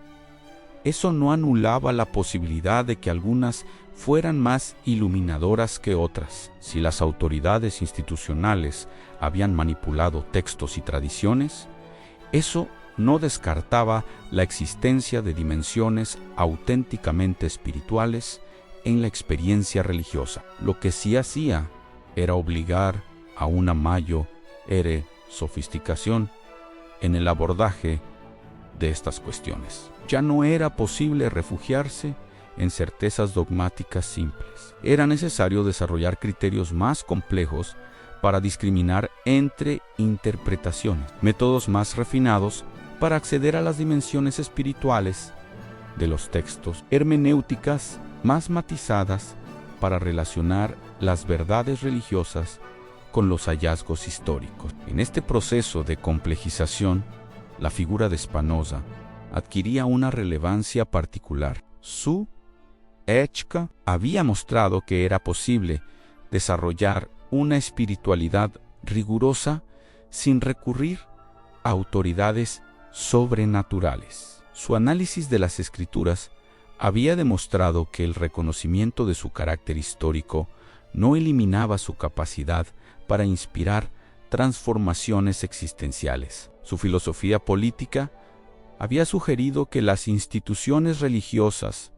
eso no anulaba la posibilidad de que algunas fueran más iluminadoras que otras. Si las autoridades institucionales habían manipulado textos y tradiciones, eso no descartaba la existencia de dimensiones auténticamente espirituales en la experiencia religiosa. Lo que sí hacía era obligar a una mayor sofisticación en el abordaje de estas cuestiones. Ya no era posible refugiarse en certezas dogmáticas simples. Era necesario desarrollar criterios más complejos para discriminar entre interpretaciones, métodos más refinados para acceder a las dimensiones espirituales de los textos, hermenéuticas más matizadas para relacionar las verdades religiosas con los hallazgos históricos. En este proceso de complejización, la figura de Spinoza adquiría una relevancia particular. Su ética había mostrado que era posible desarrollar una espiritualidad rigurosa sin recurrir a autoridades sobrenaturales. Su análisis de las escrituras había demostrado que el reconocimiento de su carácter histórico no eliminaba su capacidad para inspirar transformaciones existenciales. Su filosofía política había sugerido que las instituciones religiosas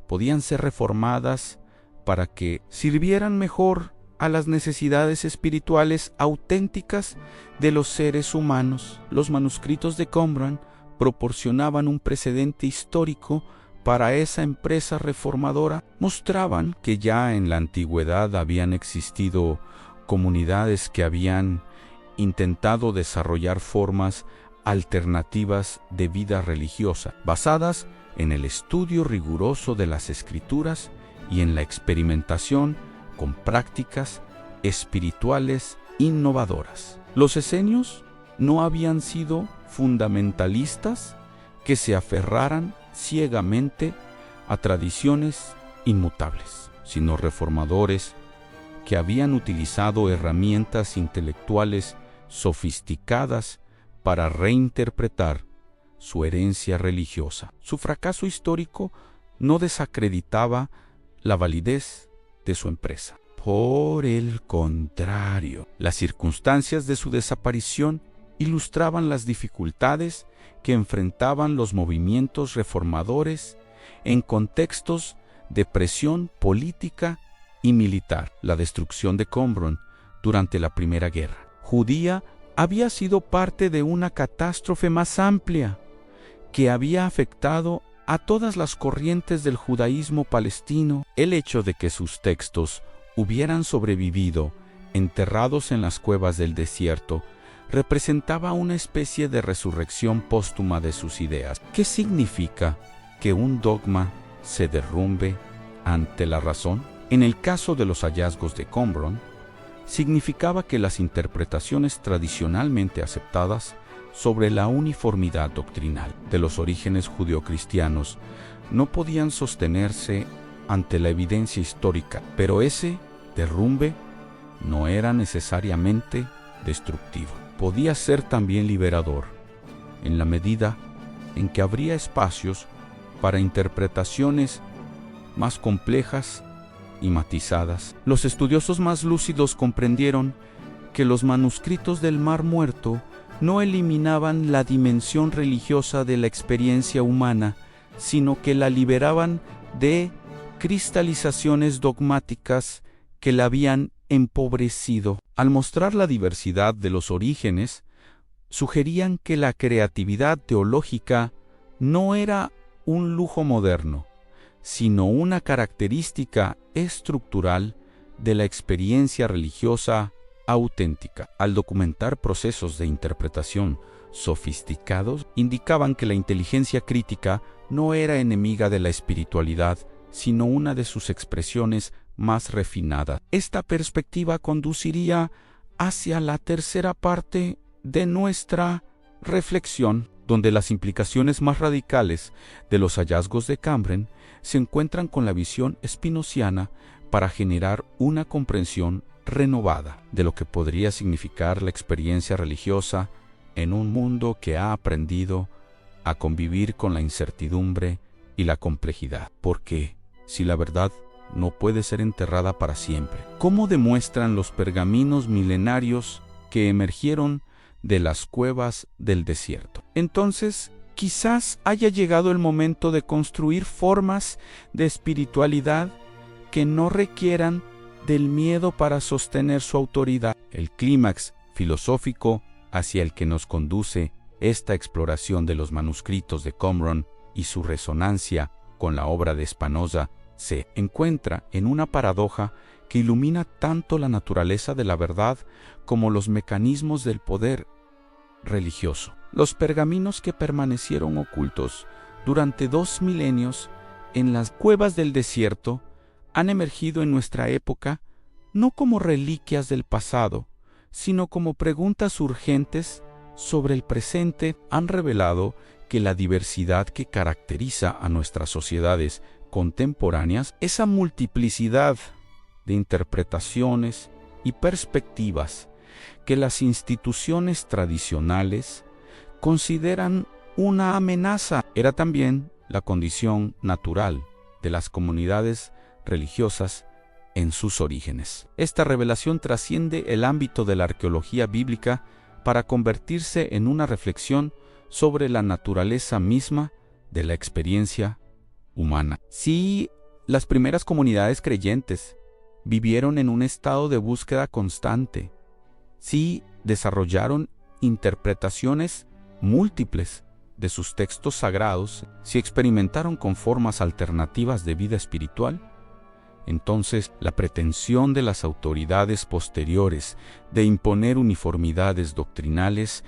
podían ser reformadas para que sirvieran mejor a las necesidades espirituales auténticas de los seres humanos. Los manuscritos de Qumran proporcionaban un precedente histórico para esa empresa reformadora. Mostraban que ya en la antigüedad habían existido comunidades que habían intentado desarrollar formas alternativas de vida religiosa, basadas en el estudio riguroso de las escrituras y en la experimentación con prácticas espirituales innovadoras. Los esenios no habían sido fundamentalistas que se aferraran ciegamente a tradiciones inmutables, sino reformadores que habían utilizado herramientas intelectuales sofisticadas para reinterpretar su herencia religiosa. Su fracaso histórico no desacreditaba la validez de su empresa. Por el contrario, las circunstancias de su desaparición ilustraban las dificultades que enfrentaban los movimientos reformadores en contextos de presión política y militar. La destrucción de Qumran durante la Primera Guerra Judía había sido parte de una catástrofe más amplia que había afectado a todas las corrientes del judaísmo palestino. El hecho de que sus textos hubieran sobrevivido enterrados en las cuevas del desierto representaba una especie de resurrección póstuma de sus ideas. ¿Qué significa que un dogma se derrumbe ante la razón? En el caso de los hallazgos de Qumran, significaba que las interpretaciones tradicionalmente aceptadas sobre la uniformidad doctrinal de los orígenes judeocristianos no podían sostenerse ante la evidencia histórica, pero ese derrumbe no era necesariamente destructivo. Podía ser también liberador, en la medida en que habría espacios para interpretaciones más complejas y matizadas. Los estudiosos más lúcidos comprendieron que los manuscritos del Mar Muerto no eliminaban la dimensión religiosa de la experiencia humana, sino que la liberaban de cristalizaciones dogmáticas que la habían empobrecido. Al mostrar la diversidad de los orígenes, sugerían que la creatividad teológica no era un lujo moderno, sino una característica estructural de la experiencia religiosa auténtica. Al documentar procesos de interpretación sofisticados, indicaban que la inteligencia crítica no era enemiga de la espiritualidad, sino una de sus expresiones más refinadas. Esta perspectiva conduciría hacia la tercera parte de nuestra reflexión, donde las implicaciones más radicales de los hallazgos de Cambrén se encuentran con la visión spinociana para generar una comprensión renovada de lo que podría significar la experiencia religiosa en un mundo que ha aprendido a convivir con la incertidumbre y la complejidad. Porque si la verdad no puede ser enterrada para siempre, ¿cómo demuestran los pergaminos milenarios que emergieron de las cuevas del desierto? Entonces, quizás haya llegado el momento de construir formas de espiritualidad que no requieran del miedo para sostener su autoridad. El clímax filosófico hacia el que nos conduce esta exploración de los manuscritos de Qumran y su resonancia con la obra de Spinoza se encuentra en una paradoja que ilumina tanto la naturaleza de la verdad como los mecanismos del poder religioso. Los pergaminos que permanecieron ocultos durante 2 milenios en las cuevas del desierto han emergido en nuestra época no como reliquias del pasado, sino como preguntas urgentes sobre el presente. Han revelado que la diversidad que caracteriza a nuestras sociedades contemporáneas, esa multiplicidad de interpretaciones y perspectivas que las instituciones tradicionales consideran una amenaza, era también la condición natural de las comunidades religiosas en sus orígenes. Esta revelación trasciende el ámbito de la arqueología bíblica para convertirse en una reflexión sobre la naturaleza misma de la experiencia humana. Sí, las primeras comunidades creyentes vivieron en un estado de búsqueda constante. Sí, desarrollaron interpretaciones múltiples de sus textos sagrados. Sí, experimentaron con formas alternativas de vida espiritual. Entonces, la pretensión de las autoridades posteriores de imponer uniformidades doctrinales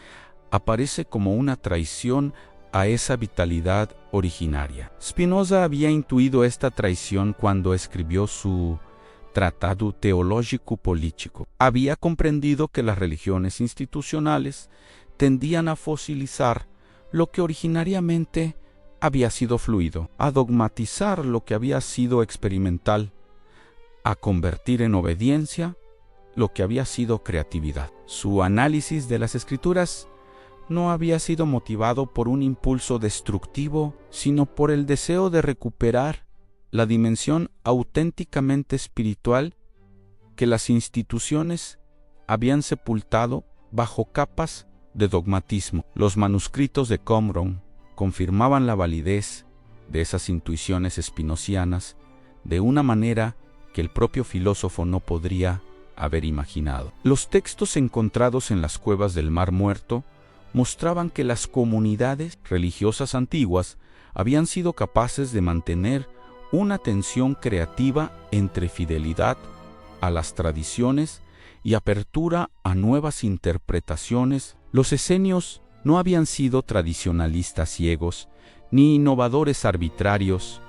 aparece como una traición a esa vitalidad originaria. Spinoza había intuido esta traición cuando escribió su Tratado Teológico Político. Había comprendido que las religiones institucionales tendían a fosilizar lo que originariamente había sido fluido, a dogmatizar lo que había sido experimental, a convertir en obediencia lo que había sido creatividad. Su análisis de las Escrituras no había sido motivado por un impulso destructivo, sino por el deseo de recuperar la dimensión auténticamente espiritual que las instituciones habían sepultado bajo capas de dogmatismo. Los manuscritos de Qumran confirmaban la validez de esas intuiciones espinocianas de una manera que el propio filósofo no podría haber imaginado. Los textos encontrados en las cuevas del Mar Muerto mostraban que las comunidades religiosas antiguas habían sido capaces de mantener una tensión creativa entre fidelidad a las tradiciones y apertura a nuevas interpretaciones. Los esenios no habían sido tradicionalistas ciegos ni innovadores arbitrarios,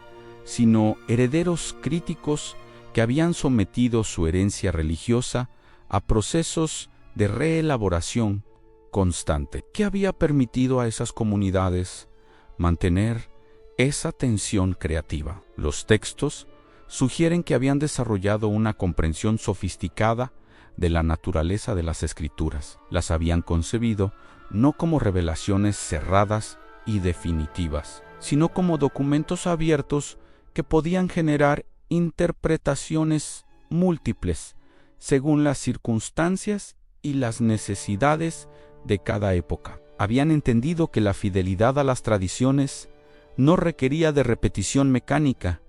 sino herederos críticos que habían sometido su herencia religiosa a procesos de reelaboración constante, que había permitido a esas comunidades mantener esa tensión creativa. Los textos sugieren que habían desarrollado una comprensión sofisticada de la naturaleza de las Escrituras. Las habían concebido no como revelaciones cerradas y definitivas, sino como documentos abiertos que podían generar interpretaciones múltiples según las circunstancias y las necesidades de cada época. Habían entendido que la fidelidad a las tradiciones no requería de repetición mecánica,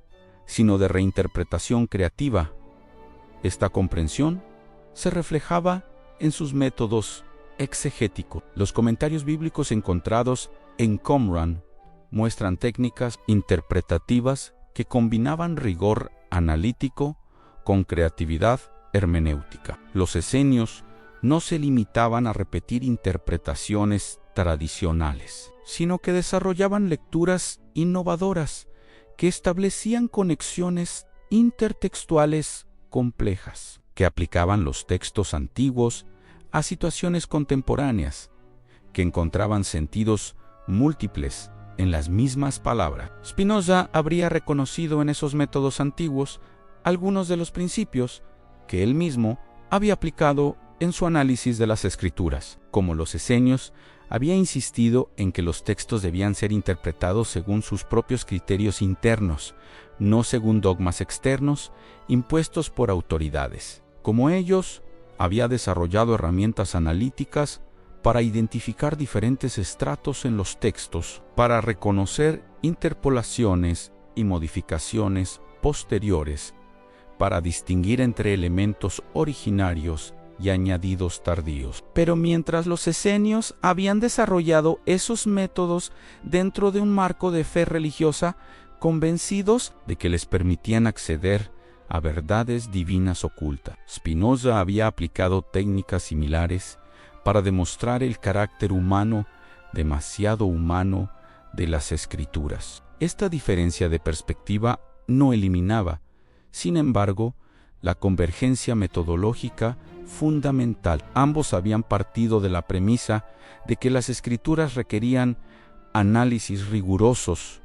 sino de reinterpretación creativa. Esta comprensión se reflejaba en sus métodos exegéticos. Los comentarios bíblicos encontrados en Qumran muestran técnicas interpretativas que combinaban rigor analítico con creatividad hermenéutica. Los esenios no se limitaban a repetir interpretaciones tradicionales, sino que desarrollaban lecturas innovadoras que establecían conexiones intertextuales complejas, que aplicaban los textos antiguos a situaciones contemporáneas, que encontraban sentidos múltiples en las mismas palabras. Spinoza habría reconocido en esos métodos antiguos algunos de los principios que él mismo había aplicado en su análisis de las Escrituras. Como los esenios, había insistido en que los textos debían ser interpretados según sus propios criterios internos, no según dogmas externos impuestos por autoridades. Como ellos, había desarrollado herramientas analíticas para identificar diferentes estratos en los textos, para reconocer interpolaciones y modificaciones posteriores, para distinguir entre elementos originarios y añadidos tardíos. Pero mientras los esenios habían desarrollado esos métodos dentro de un marco de fe religiosa, convencidos de que les permitían acceder a verdades divinas ocultas, Spinoza había aplicado técnicas similares para demostrar el carácter humano, demasiado humano, de las Escrituras. Esta diferencia de perspectiva no eliminaba, sin embargo, la convergencia metodológica fundamental. Ambos habían partido de la premisa de que las Escrituras requerían análisis rigurosos,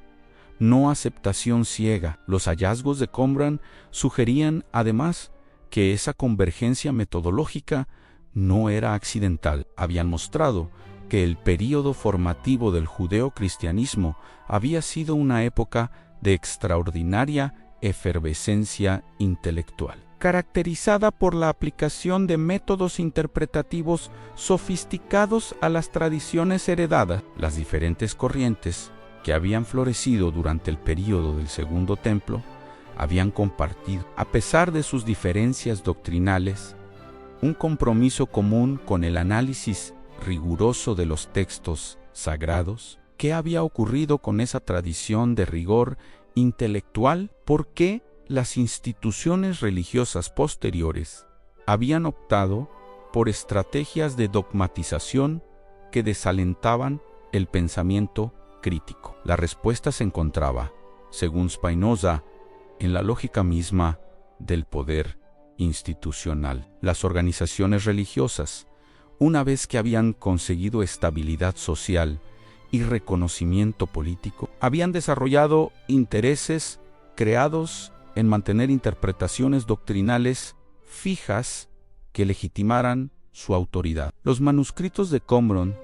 no aceptación ciega. Los hallazgos de Qumran sugerían, además, que esa convergencia metodológica no era accidental. Habían mostrado que el período formativo del judeocristianismo había sido una época de extraordinaria efervescencia intelectual, caracterizada por la aplicación de métodos interpretativos sofisticados a las tradiciones heredadas. Las diferentes corrientes que habían florecido durante el período del Segundo Templo habían compartido, a pesar de sus diferencias doctrinales, un compromiso común con el análisis riguroso de los textos sagrados. ¿Qué había ocurrido con esa tradición de rigor intelectual? ¿Por qué las instituciones religiosas posteriores habían optado por estrategias de dogmatización que desalentaban el pensamiento crítico? La respuesta se encontraba, según Spinoza, en la lógica misma del poder institucional. Las organizaciones religiosas, una vez que habían conseguido estabilidad social y reconocimiento político, habían desarrollado intereses creados en mantener interpretaciones doctrinales fijas que legitimaran su autoridad. Los manuscritos de Qumran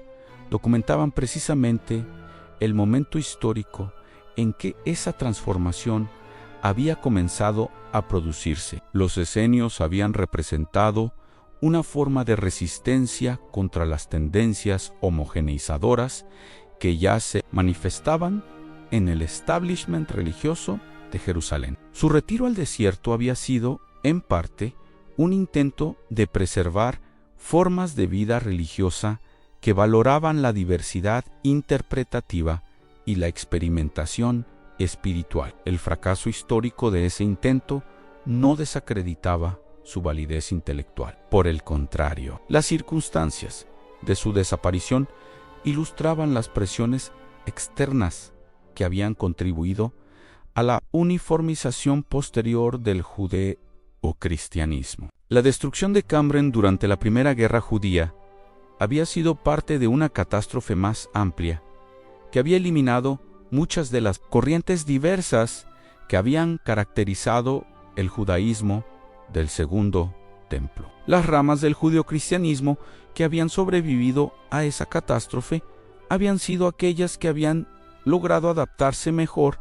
documentaban precisamente el momento histórico en que esa transformación había comenzado a producirse. Los esenios habían representado una forma de resistencia contra las tendencias homogeneizadoras que ya se manifestaban en el establishment religioso de Jerusalén. Su retiro al desierto había sido, en parte, un intento de preservar formas de vida religiosa que valoraban la diversidad interpretativa y la experimentación espiritual. El fracaso histórico de ese intento no desacreditaba su validez intelectual. Por el contrario, las circunstancias de su desaparición ilustraban las presiones externas que habían contribuido a la uniformización posterior del judeocristianismo. La destrucción de Qumran durante la Primera Guerra Judía había sido parte de una catástrofe más amplia que había eliminado muchas de las corrientes diversas que habían caracterizado el judaísmo del Segundo Templo. Las ramas del judeocristianismo que habían sobrevivido a esa catástrofe habían sido aquellas que habían logrado adaptarse mejor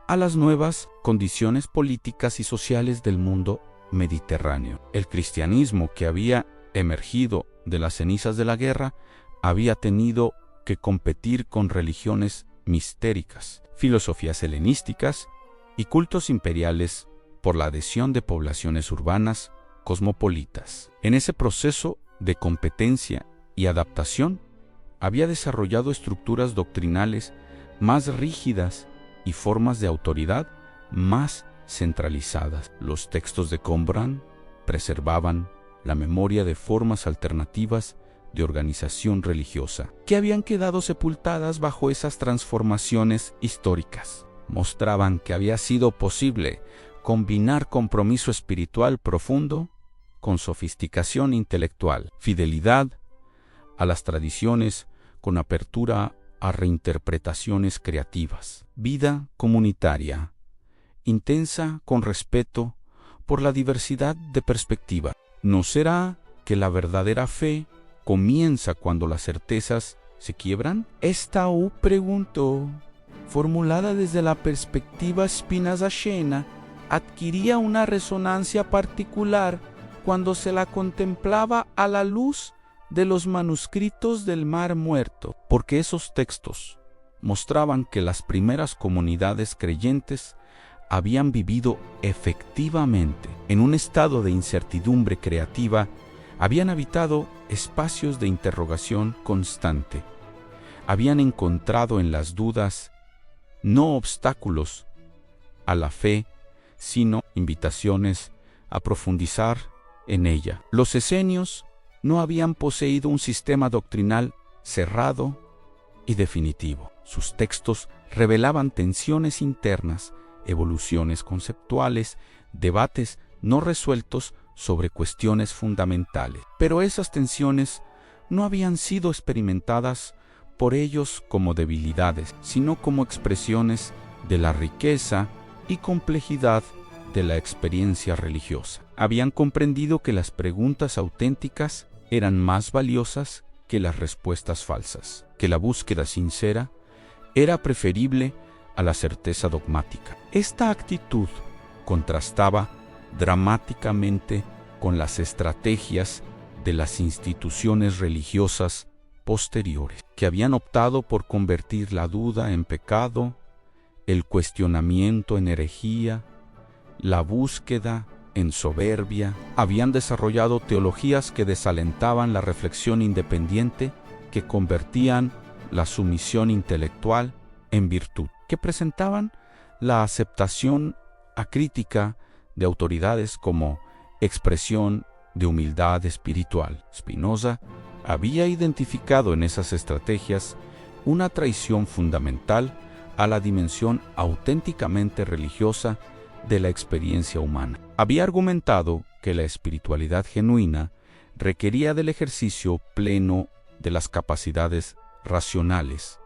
a las nuevas condiciones políticas y sociales del mundo mediterráneo. El cristianismo que había emergido de las cenizas de la guerra había tenido que competir con religiones mistéricas, filosofías helenísticas y cultos imperiales por la adhesión de poblaciones urbanas cosmopolitas. En ese proceso de competencia y adaptación, había desarrollado estructuras doctrinales más rígidas y formas de autoridad más centralizadas. Los textos de Qumran preservaban la memoria de formas alternativas de organización religiosa que habían quedado sepultadas bajo esas transformaciones históricas. Mostraban que había sido posible combinar compromiso espiritual profundo con sofisticación intelectual, fidelidad a las tradiciones con apertura a reinterpretaciones creativas, vida comunitaria, intensa con respeto por la diversidad de perspectiva. ¿No será que la verdadera fe comienza cuando las certezas se quiebran? Esta pregunta, formulada desde la perspectiva spinozziana, adquiría una resonancia particular cuando se la contemplaba a la luz de los manuscritos del Mar Muerto, porque esos textos mostraban que las primeras comunidades creyentes habían vivido efectivamente en un estado de incertidumbre creativa, habían habitado espacios de interrogación constante, habían encontrado en las dudas no obstáculos a la fe, sino invitaciones a profundizar en ella. Los esenios no habían poseído un sistema doctrinal cerrado y definitivo. Sus textos revelaban tensiones internas, evoluciones conceptuales, debates no resueltos sobre cuestiones fundamentales. Pero esas tensiones no habían sido experimentadas por ellos como debilidades, sino como expresiones de la riqueza y complejidad de la experiencia religiosa. Habían comprendido que las preguntas auténticas eran más valiosas que las respuestas falsas, que la búsqueda sincera era preferible a la certeza dogmática. Esta actitud contrastaba dramáticamente con las estrategias de las instituciones religiosas posteriores, que habían optado por convertir la duda en pecado, el cuestionamiento en herejía, la búsqueda en soberbia. Habían desarrollado teologías que desalentaban la reflexión independiente, que convertían la sumisión intelectual en virtud, que presentaban la aceptación acrítica de autoridades como expresión de humildad espiritual. Spinoza había identificado en esas estrategias una traición fundamental a la dimensión auténticamente religiosa de la experiencia humana. Había argumentado que la espiritualidad genuina requería del ejercicio pleno de las capacidades racionales,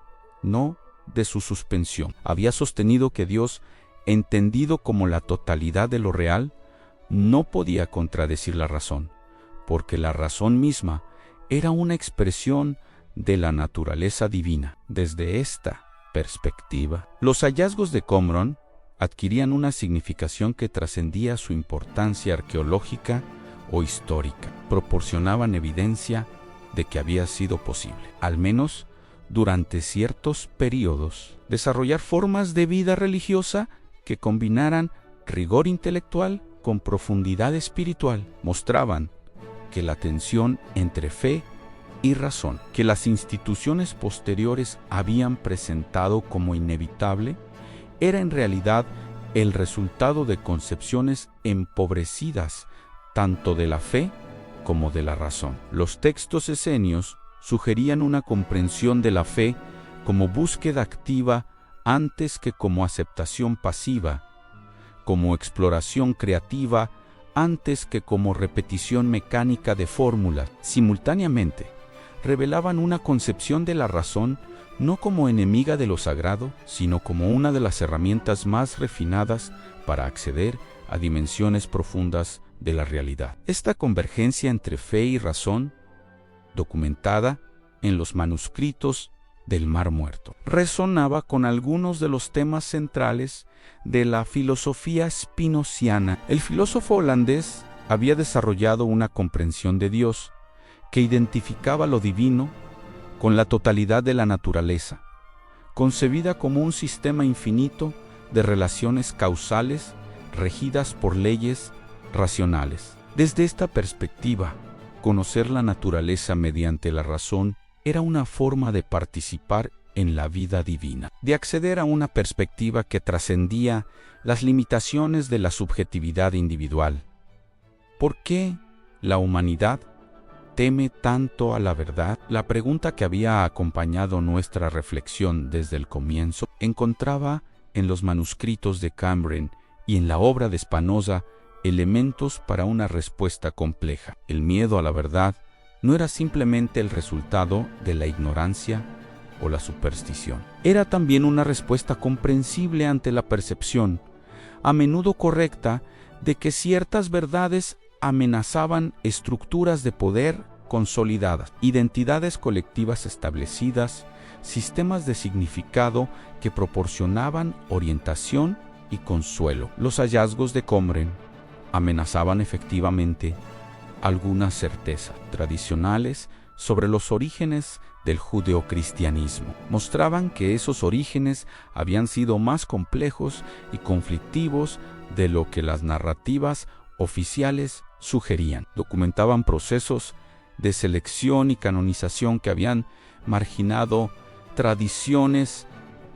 no de su suspensión. Había sostenido que Dios, entendido como la totalidad de lo real, no podía contradecir la razón, porque la razón misma era una expresión de la naturaleza divina. Desde esta perspectiva, los hallazgos de Qumran adquirían una significación que trascendía su importancia arqueológica o histórica. Proporcionaban evidencia de que había sido posible, al menos durante ciertos periodos, desarrollar formas de vida religiosa que combinaran rigor intelectual con profundidad espiritual. Mostraban que la tensión entre fe y razón, que las instituciones posteriores habían presentado como inevitable, era en realidad el resultado de concepciones empobrecidas tanto de la fe como de la razón. Los textos esenios sugerían una comprensión de la fe como búsqueda activa antes que como aceptación pasiva, como exploración creativa antes que como repetición mecánica de fórmulas. Simultáneamente, revelaban una concepción de la razón no como enemiga de lo sagrado, sino como una de las herramientas más refinadas para acceder a dimensiones profundas de la realidad. Esta convergencia entre fe y razón, documentada en los manuscritos del Mar Muerto, resonaba con algunos de los temas centrales de la filosofía spinoziana. El filósofo holandés había desarrollado una comprensión de Dios que identificaba lo divino con la totalidad de la naturaleza, concebida como un sistema infinito de relaciones causales regidas por leyes racionales. Desde esta perspectiva, conocer la naturaleza mediante la razón era una forma de participar en la vida divina, de acceder a una perspectiva que trascendía las limitaciones de la subjetividad individual. ¿Por qué la humanidad teme tanto a la verdad? La pregunta que había acompañado nuestra reflexión desde el comienzo encontraba en los manuscritos de Qumran y en la obra de Spinoza elementos para una respuesta compleja. El miedo a la verdad no era simplemente el resultado de la ignorancia o la superstición. Era también una respuesta comprensible ante la percepción, a menudo correcta, de que ciertas verdades amenazaban estructuras de poder consolidadas, identidades colectivas establecidas, sistemas de significado que proporcionaban orientación y consuelo. Los hallazgos de Qumran amenazaban efectivamente algunas certezas tradicionales sobre los orígenes del judeocristianismo. Mostraban que esos orígenes habían sido más complejos y conflictivos de lo que las narrativas oficiales sugerían. Documentaban procesos de selección y canonización que habían marginado tradiciones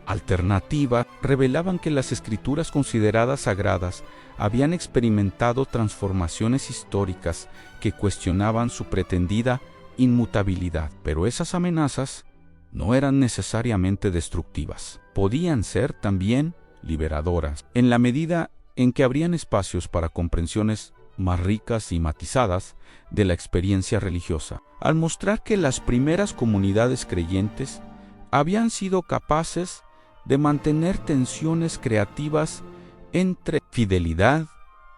alternativas. Revelaban que las escrituras consideradas sagradas habían experimentado transformaciones históricas que cuestionaban su pretendida inmutabilidad. Pero esas amenazas no eran necesariamente destructivas. Podían ser también liberadoras, en la medida en que abrían espacios para comprensiones más ricas y matizadas de la experiencia religiosa. Al mostrar que las primeras comunidades creyentes habían sido capaces de mantener tensiones creativas entre fidelidad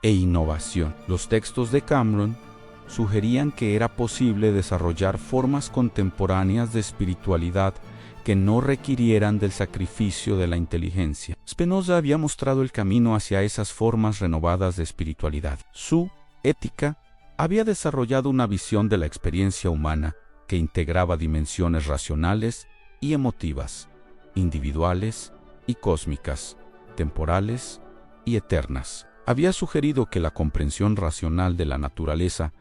e innovación. Los textos de Qumran sugerían que era posible desarrollar formas contemporáneas de espiritualidad que no requirieran del sacrificio de la inteligencia. Spinoza había mostrado el camino hacia esas formas renovadas de espiritualidad. Su ética había desarrollado una visión de la experiencia humana que integraba dimensiones racionales y emotivas, individuales y cósmicas, temporales y eternas. Había sugerido que la comprensión racional de la naturaleza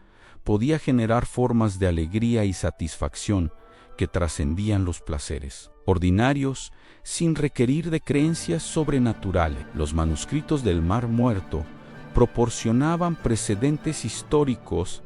podía generar formas de alegría y satisfacción que trascendían los placeres ordinarios sin requerir de creencias sobrenaturales. Los manuscritos del Mar Muerto proporcionaban precedentes históricos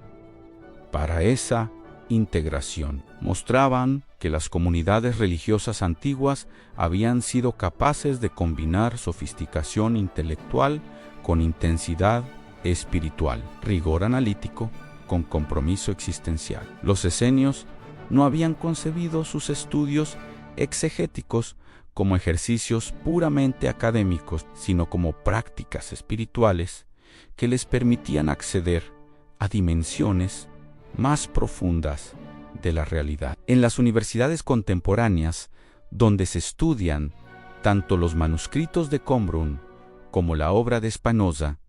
para esa integración. Mostraban que las comunidades religiosas antiguas habían sido capaces de combinar sofisticación intelectual con intensidad espiritual, rigor analítico con compromiso existencial. Los esenios no habían concebido sus estudios exegéticos como ejercicios puramente académicos, sino como prácticas espirituales que les permitían acceder a dimensiones más profundas de la realidad. En las universidades contemporáneas, donde se estudian tanto los manuscritos de Qumran como la obra de Spinoza,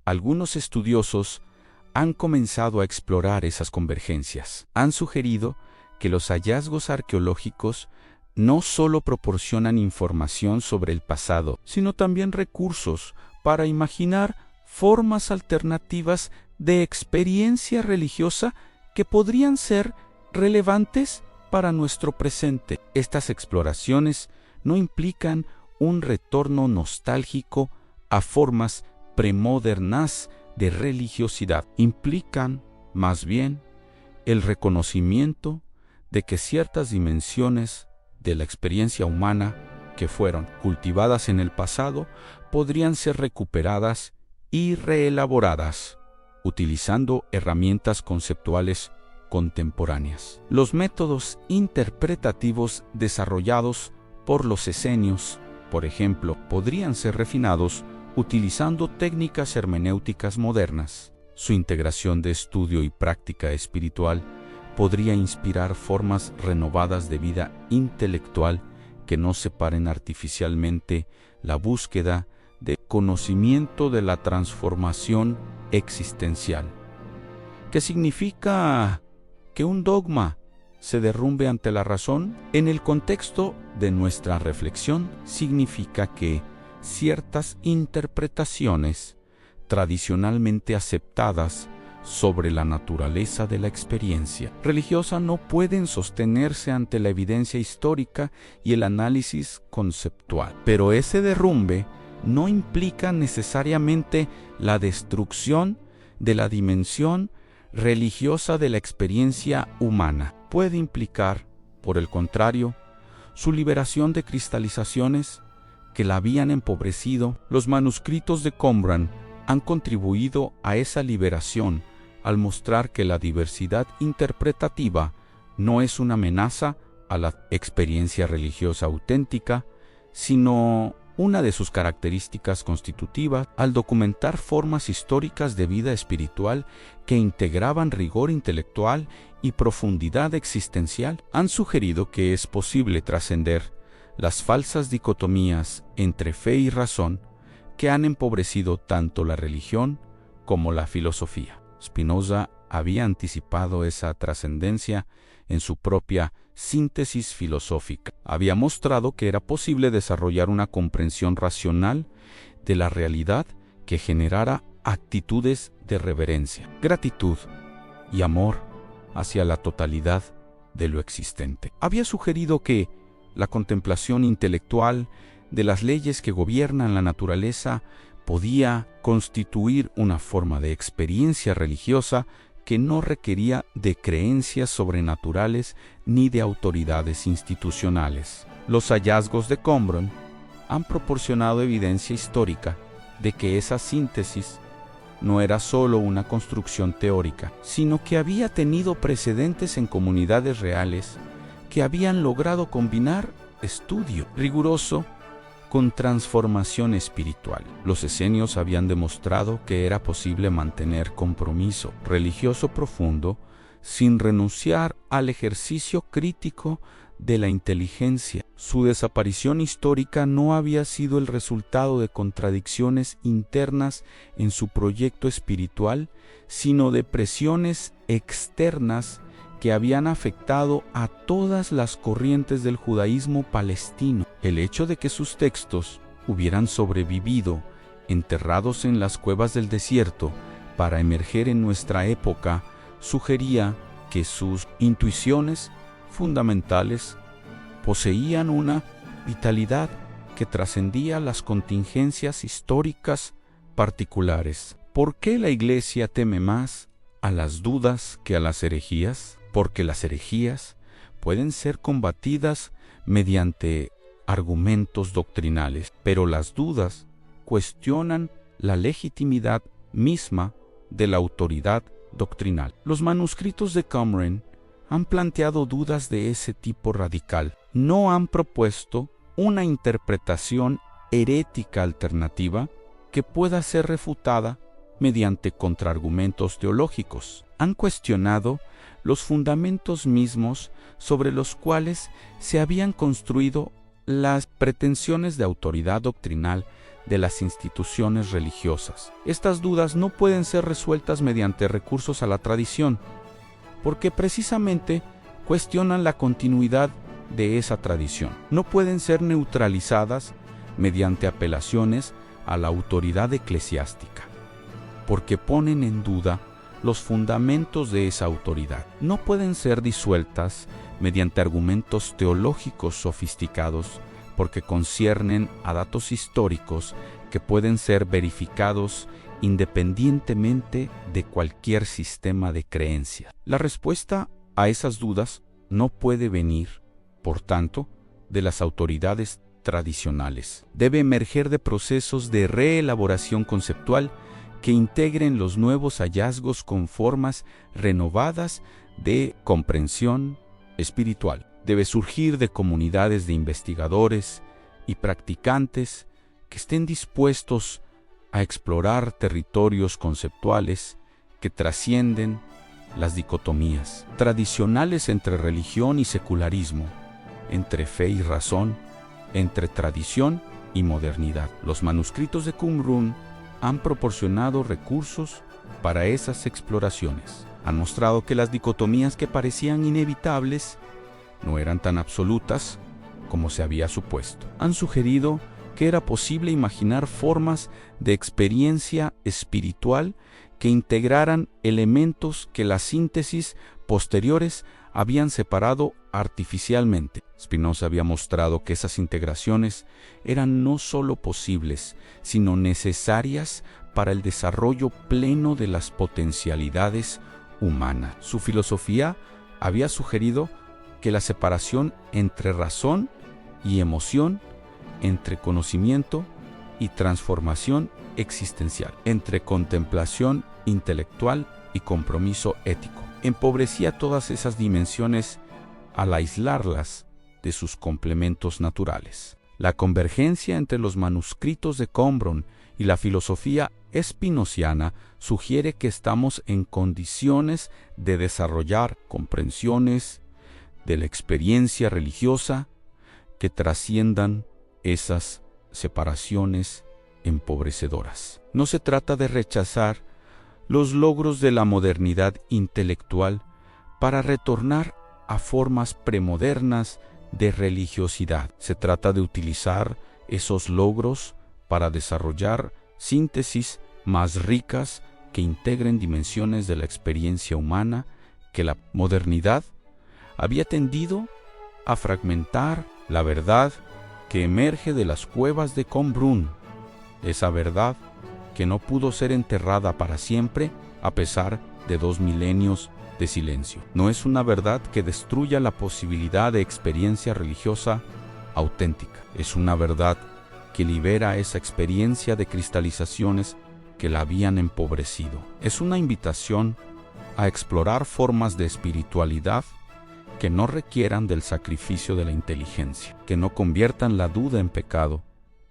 algunos estudiosos han comenzado a explorar esas convergencias. Han sugerido que los hallazgos arqueológicos no solo proporcionan información sobre el pasado, sino también recursos para imaginar formas alternativas de experiencia religiosa que podrían ser relevantes para nuestro presente. Estas exploraciones no implican un retorno nostálgico a formas premodernas de religiosidad. Implican, más bien, el reconocimiento de que ciertas dimensiones de la experiencia humana que fueron cultivadas en el pasado podrían ser recuperadas y reelaboradas utilizando herramientas conceptuales contemporáneas. Los métodos interpretativos desarrollados por los esenios, por ejemplo, podrían ser refinados utilizando técnicas hermenéuticas modernas. Su integración de estudio y práctica espiritual podría inspirar formas renovadas de vida intelectual que no separen artificialmente la búsqueda de conocimiento de la transformación existencial. ¿Qué significa que un dogma se derrumbe ante la razón? En el contexto de nuestra reflexión, significa que ciertas interpretaciones tradicionalmente aceptadas sobre la naturaleza de la experiencia religiosa no pueden sostenerse ante la evidencia histórica y el análisis conceptual. Pero ese derrumbe no implica necesariamente la destrucción de la dimensión religiosa de la experiencia humana. Puede implicar, por el contrario, su liberación de cristalizaciones que la habían empobrecido. Los manuscritos de Qumran han contribuido a esa liberación al mostrar que la diversidad interpretativa no es una amenaza a la experiencia religiosa auténtica, sino una de sus características constitutivas, al documentar formas históricas de vida espiritual que integraban rigor intelectual y profundidad existencial. Han sugerido que es posible trascender las falsas dicotomías entre fe y razón que han empobrecido tanto la religión como la filosofía. Spinoza había anticipado esa trascendencia en su propia síntesis filosófica. Había mostrado que era posible desarrollar una comprensión racional de la realidad que generara actitudes de reverencia, gratitud y amor hacia la totalidad de lo existente. Había sugerido que la contemplación intelectual de las leyes que gobiernan la naturaleza podía constituir una forma de experiencia religiosa que no requería de creencias sobrenaturales ni de autoridades institucionales. Los hallazgos de Qumran han proporcionado evidencia histórica de que esa síntesis no era solo una construcción teórica, sino que había tenido precedentes en comunidades reales que habían logrado combinar estudio riguroso con transformación espiritual. Los esenios habían demostrado que era posible mantener compromiso religioso profundo sin renunciar al ejercicio crítico de la inteligencia. Su desaparición histórica no había sido el resultado de contradicciones internas en su proyecto espiritual, sino de presiones externas que habían afectado a todas las corrientes del judaísmo palestino. El hecho de que sus textos hubieran sobrevivido, enterrados en las cuevas del desierto, para emerger en nuestra época, sugería que sus intuiciones fundamentales poseían una vitalidad que trascendía las contingencias históricas particulares. ¿Por qué la Iglesia teme más a las dudas que a las herejías? Porque las herejías pueden ser combatidas mediante argumentos doctrinales, pero las dudas cuestionan la legitimidad misma de la autoridad doctrinal. Los manuscritos de Qumran han planteado dudas de ese tipo radical. No han propuesto una interpretación herética alternativa que pueda ser refutada mediante contraargumentos teológicos. Han cuestionado los fundamentos mismos sobre los cuales se habían construido las pretensiones de autoridad doctrinal de las instituciones religiosas. Estas dudas no pueden ser resueltas mediante recursos a la tradición, porque precisamente cuestionan la continuidad de esa tradición. No pueden ser neutralizadas mediante apelaciones a la autoridad eclesiástica, porque ponen en duda los fundamentos de esa autoridad. No pueden ser disueltas mediante argumentos teológicos sofisticados, porque conciernen a datos históricos que pueden ser verificados independientemente de cualquier sistema de creencia. La respuesta a esas dudas no puede venir, por tanto, de las autoridades tradicionales. Debe emerger de procesos de reelaboración conceptual que integren los nuevos hallazgos con formas renovadas de comprensión espiritual. Debe surgir de comunidades de investigadores y practicantes que estén dispuestos a explorar territorios conceptuales que trascienden las dicotomías tradicionales entre religión y secularismo, entre fe y razón, entre tradición y modernidad. Los manuscritos de Qumran han proporcionado recursos para esas exploraciones. Han mostrado que las dicotomías que parecían inevitables no eran tan absolutas como se había supuesto. Han sugerido que era posible imaginar formas de experiencia espiritual que integraran elementos que las síntesis posteriores habían separado artificialmente. Spinoza había mostrado que esas integraciones eran no solo posibles, sino necesarias para el desarrollo pleno de las potencialidades humanas. Su filosofía había sugerido que la separación entre razón y emoción, entre conocimiento y transformación, existencial, entre contemplación intelectual y compromiso ético. Empobrecía todas esas dimensiones al aislarlas de sus complementos naturales. La convergencia entre los manuscritos de Qumran y la filosofía espinociana sugiere que estamos en condiciones de desarrollar comprensiones de la experiencia religiosa que trasciendan esas separaciones empobrecedoras. No se trata de rechazar los logros de la modernidad intelectual para retornar a formas premodernas de religiosidad. Se trata de utilizar esos logros para desarrollar síntesis más ricas que integren dimensiones de la experiencia humana que la modernidad había tendido a fragmentar. La verdad que emerge de las cuevas de Qumran, esa verdad que no pudo ser enterrada para siempre a pesar de 2 milenios de silencio. No es una verdad que destruya la posibilidad de experiencia religiosa auténtica. Es una verdad que libera esa experiencia de cristalizaciones que la habían empobrecido. Es una invitación a explorar formas de espiritualidad que no requieran del sacrificio de la inteligencia, que no conviertan la duda en pecado,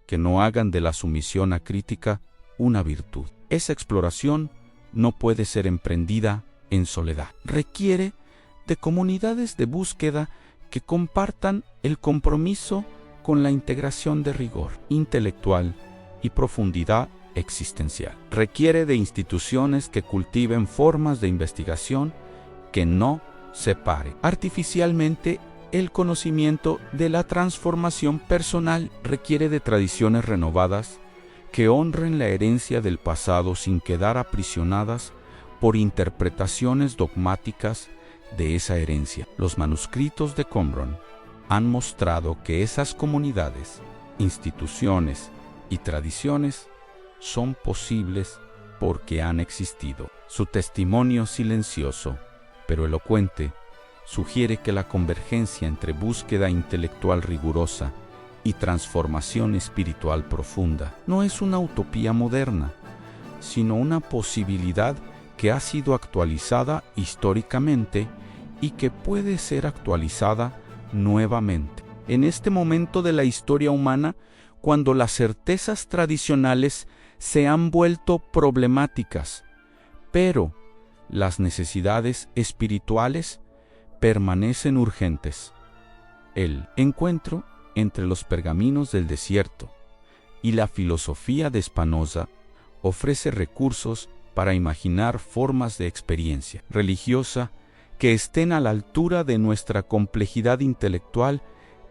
que no hagan de la sumisión acrítica una virtud. Esa exploración no puede ser emprendida en soledad. Requiere de comunidades de búsqueda que compartan el compromiso con la integración de rigor intelectual y profundidad existencial. Requiere de instituciones que cultiven formas de investigación que no separe artificialmente el conocimiento de la transformación personal. Requiere de tradiciones renovadas que honren la herencia del pasado sin quedar aprisionadas por interpretaciones dogmáticas de esa herencia. Los manuscritos de Qumran han mostrado que esas comunidades, instituciones y tradiciones son posibles porque han existido. Su testimonio silencioso pero elocuente sugiere que la convergencia entre búsqueda intelectual rigurosa y transformación espiritual profunda no es una utopía moderna, sino una posibilidad que ha sido actualizada históricamente y que puede ser actualizada nuevamente. En este momento de la historia humana, cuando las certezas tradicionales se han vuelto problemáticas, pero las necesidades espirituales permanecen urgentes. El encuentro entre los pergaminos del desierto y la filosofía de Spinoza ofrece recursos para imaginar formas de experiencia religiosa que estén a la altura de nuestra complejidad intelectual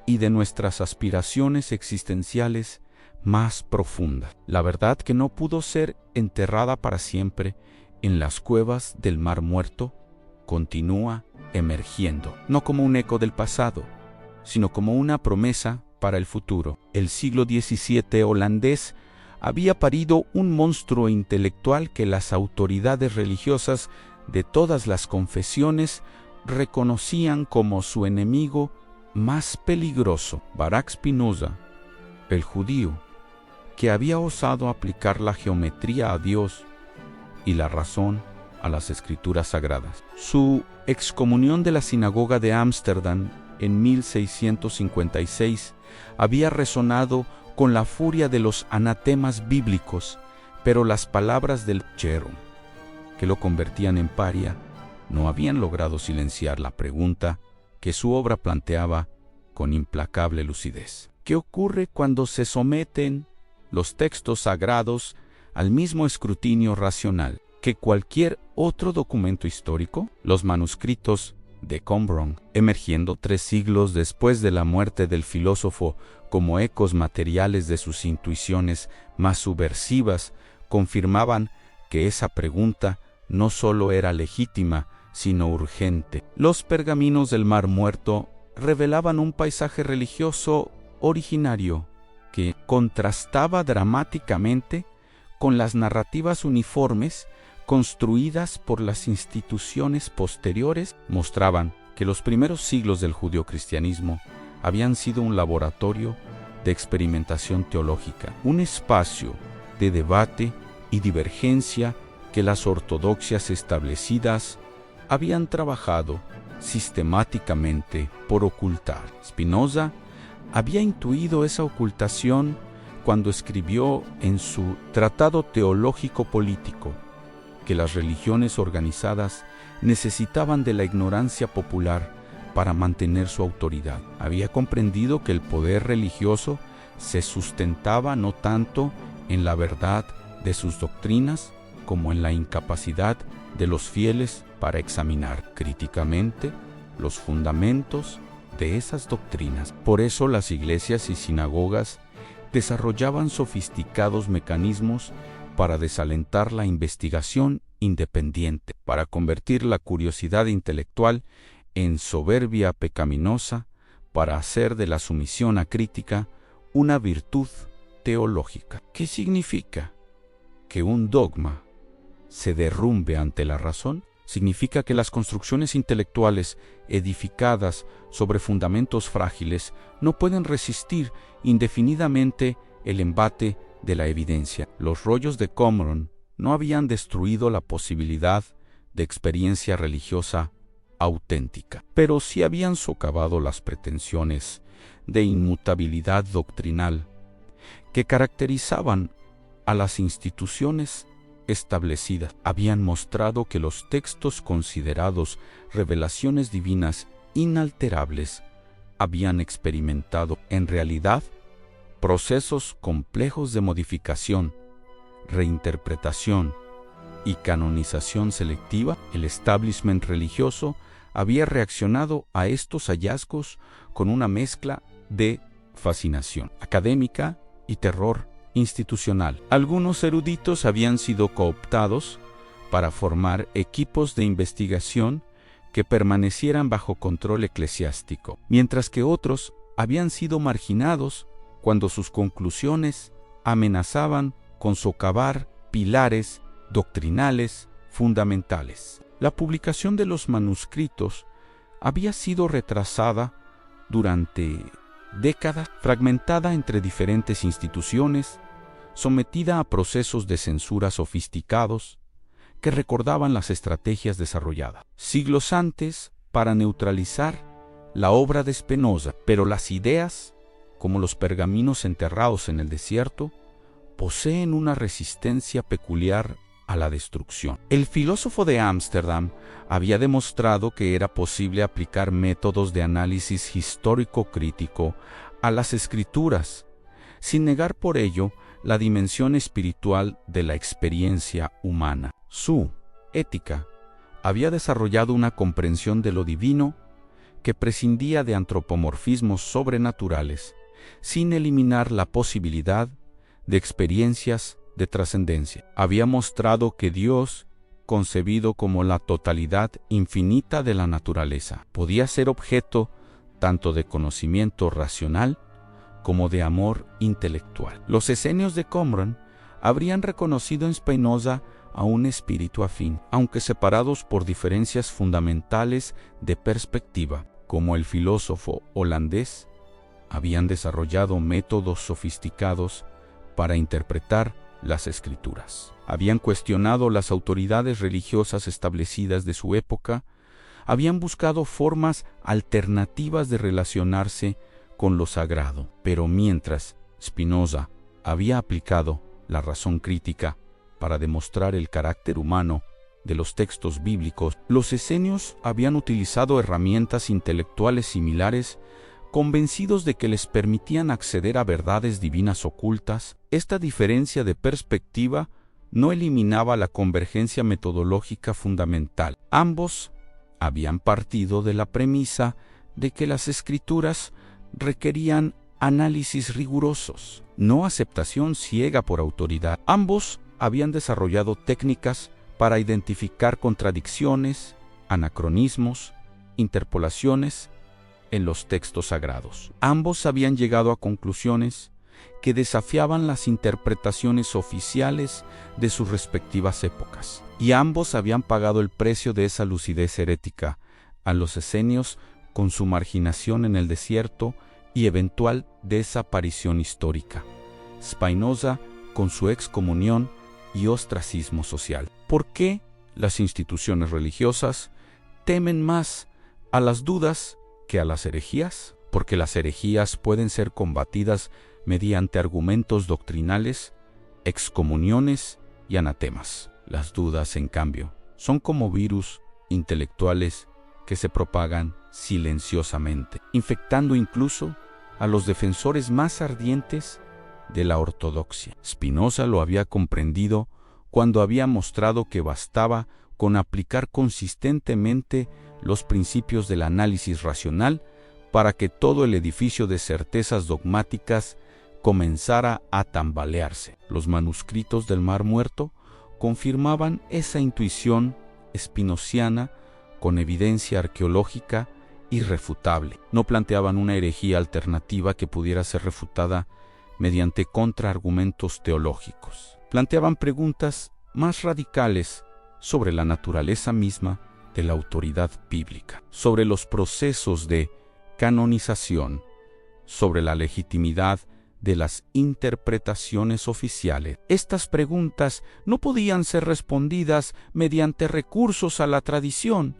y de nuestras aspiraciones existenciales más profundas. La verdad que no pudo ser enterrada para siempre en las cuevas del Mar Muerto continúa emergiendo, no como un eco del pasado, sino como una promesa para el futuro. El siglo XVII holandés había parido un monstruo intelectual que las autoridades religiosas de todas las confesiones reconocían como su enemigo más peligroso. Baruch Spinoza, el judío, que había osado aplicar la geometría a Dios y la razón a las escrituras sagradas. Su excomunión de la sinagoga de Ámsterdam en 1656 había resonado con la furia de los anatemas bíblicos, pero las palabras del Cherón, que lo convertían en paria, no habían logrado silenciar la pregunta que su obra planteaba con implacable lucidez. ¿Qué ocurre cuando se someten los textos sagrados al mismo escrutinio racional que cualquier otro documento histórico? Los manuscritos de Qumran, emergiendo 3 siglos después de la muerte del filósofo como ecos materiales de sus intuiciones más subversivas, confirmaban que esa pregunta no solo era legítima, sino urgente. Los pergaminos del Mar Muerto revelaban un paisaje religioso originario que contrastaba dramáticamente con las narrativas uniformes construidas por las instituciones posteriores. Mostraban que los primeros siglos del judeocristianismo habían sido un laboratorio de experimentación teológica, un espacio de debate y divergencia que las ortodoxias establecidas habían trabajado sistemáticamente por ocultar. Spinoza había intuido esa ocultación cuando escribió en su Tratado Teológico Político que las religiones organizadas necesitaban de la ignorancia popular para mantener su autoridad. Había comprendido que el poder religioso se sustentaba no tanto en la verdad de sus doctrinas como en la incapacidad de los fieles para examinar críticamente los fundamentos de esas doctrinas. Por eso las iglesias y sinagogas desarrollaban sofisticados mecanismos para desalentar la investigación independiente, para convertir la curiosidad intelectual en soberbia pecaminosa, para hacer de la sumisión acrítica una virtud teológica. ¿Qué significa que un dogma se derrumbe ante la razón? Significa que las construcciones intelectuales edificadas sobre fundamentos frágiles no pueden resistir indefinidamente el embate de la evidencia. Los rollos de Qumran no habían destruido la posibilidad de experiencia religiosa auténtica, pero sí habían socavado las pretensiones de inmutabilidad doctrinal que caracterizaban a las instituciones establecidas. Habían mostrado que los textos considerados revelaciones divinas inalterables habían experimentado en realidad procesos complejos de modificación, reinterpretación y canonización selectiva. El establishment religioso había reaccionado a estos hallazgos con una mezcla de fascinación académica y terror institucional. Algunos eruditos habían sido cooptados para formar equipos de investigación que permanecieran bajo control eclesiástico, mientras que otros habían sido marginados cuando sus conclusiones amenazaban con socavar pilares doctrinales fundamentales. La publicación de los manuscritos había sido retrasada durante décadas, fragmentada entre diferentes instituciones, sometida a procesos de censura sofisticados que recordaban las estrategias desarrolladas siglos antes para neutralizar la obra de Spinoza, pero las ideas, como los pergaminos enterrados en el desierto, poseen una resistencia peculiar a la destrucción. El filósofo de Ámsterdam había demostrado que era posible aplicar métodos de análisis histórico-crítico a las escrituras, sin negar por ello la dimensión espiritual de la experiencia humana. Su ética había desarrollado una comprensión de lo divino que prescindía de antropomorfismos sobrenaturales, sin eliminar la posibilidad de experiencias de trascendencia. Había mostrado que Dios, concebido como la totalidad infinita de la naturaleza, podía ser objeto tanto de conocimiento racional como de amor intelectual. Los esenios de Qumran habrían reconocido en Spinoza a un espíritu afín, aunque separados por diferencias fundamentales de perspectiva. Como el filósofo holandés, habían desarrollado métodos sofisticados para interpretar las escrituras. Habían cuestionado las autoridades religiosas establecidas de su época, habían buscado formas alternativas de relacionarse con lo sagrado. Pero mientras Spinoza había aplicado la razón crítica para demostrar el carácter humano de los textos bíblicos, los esenios habían utilizado herramientas intelectuales similares, convencidos de que les permitían acceder a verdades divinas ocultas. Esta diferencia de perspectiva no eliminaba la convergencia metodológica fundamental. Ambos habían partido de la premisa de que las escrituras requerían análisis rigurosos, no aceptación ciega por autoridad. Ambos habían desarrollado técnicas para identificar contradicciones, anacronismos, interpolaciones en los textos sagrados. Ambos habían llegado a conclusiones que desafiaban las interpretaciones oficiales de sus respectivas épocas, y ambos habían pagado el precio de esa lucidez herética a los esenios con su marginación en el desierto y eventual desaparición histórica. Spinoza con su excomunión y ostracismo social. ¿Por qué las instituciones religiosas temen más a las dudas que a las herejías? Porque las herejías pueden ser combatidas mediante argumentos doctrinales, excomuniones y anatemas. Las dudas, en cambio, son como virus intelectuales que se propagan silenciosamente, infectando incluso a los defensores más ardientes de la ortodoxia. Spinoza lo había comprendido cuando había mostrado que bastaba con aplicar consistentemente los principios del análisis racional para que todo el edificio de certezas dogmáticas comenzara a tambalearse. Los manuscritos del Mar Muerto confirmaban esa intuición spinociana con evidencia arqueológica irrefutable. No planteaban una herejía alternativa que pudiera ser refutada mediante contraargumentos teológicos. Planteaban preguntas más radicales sobre la naturaleza misma de la autoridad bíblica, sobre los procesos de canonización, sobre la legitimidad de las interpretaciones oficiales. Estas preguntas no podían ser respondidas mediante recursos a la tradición,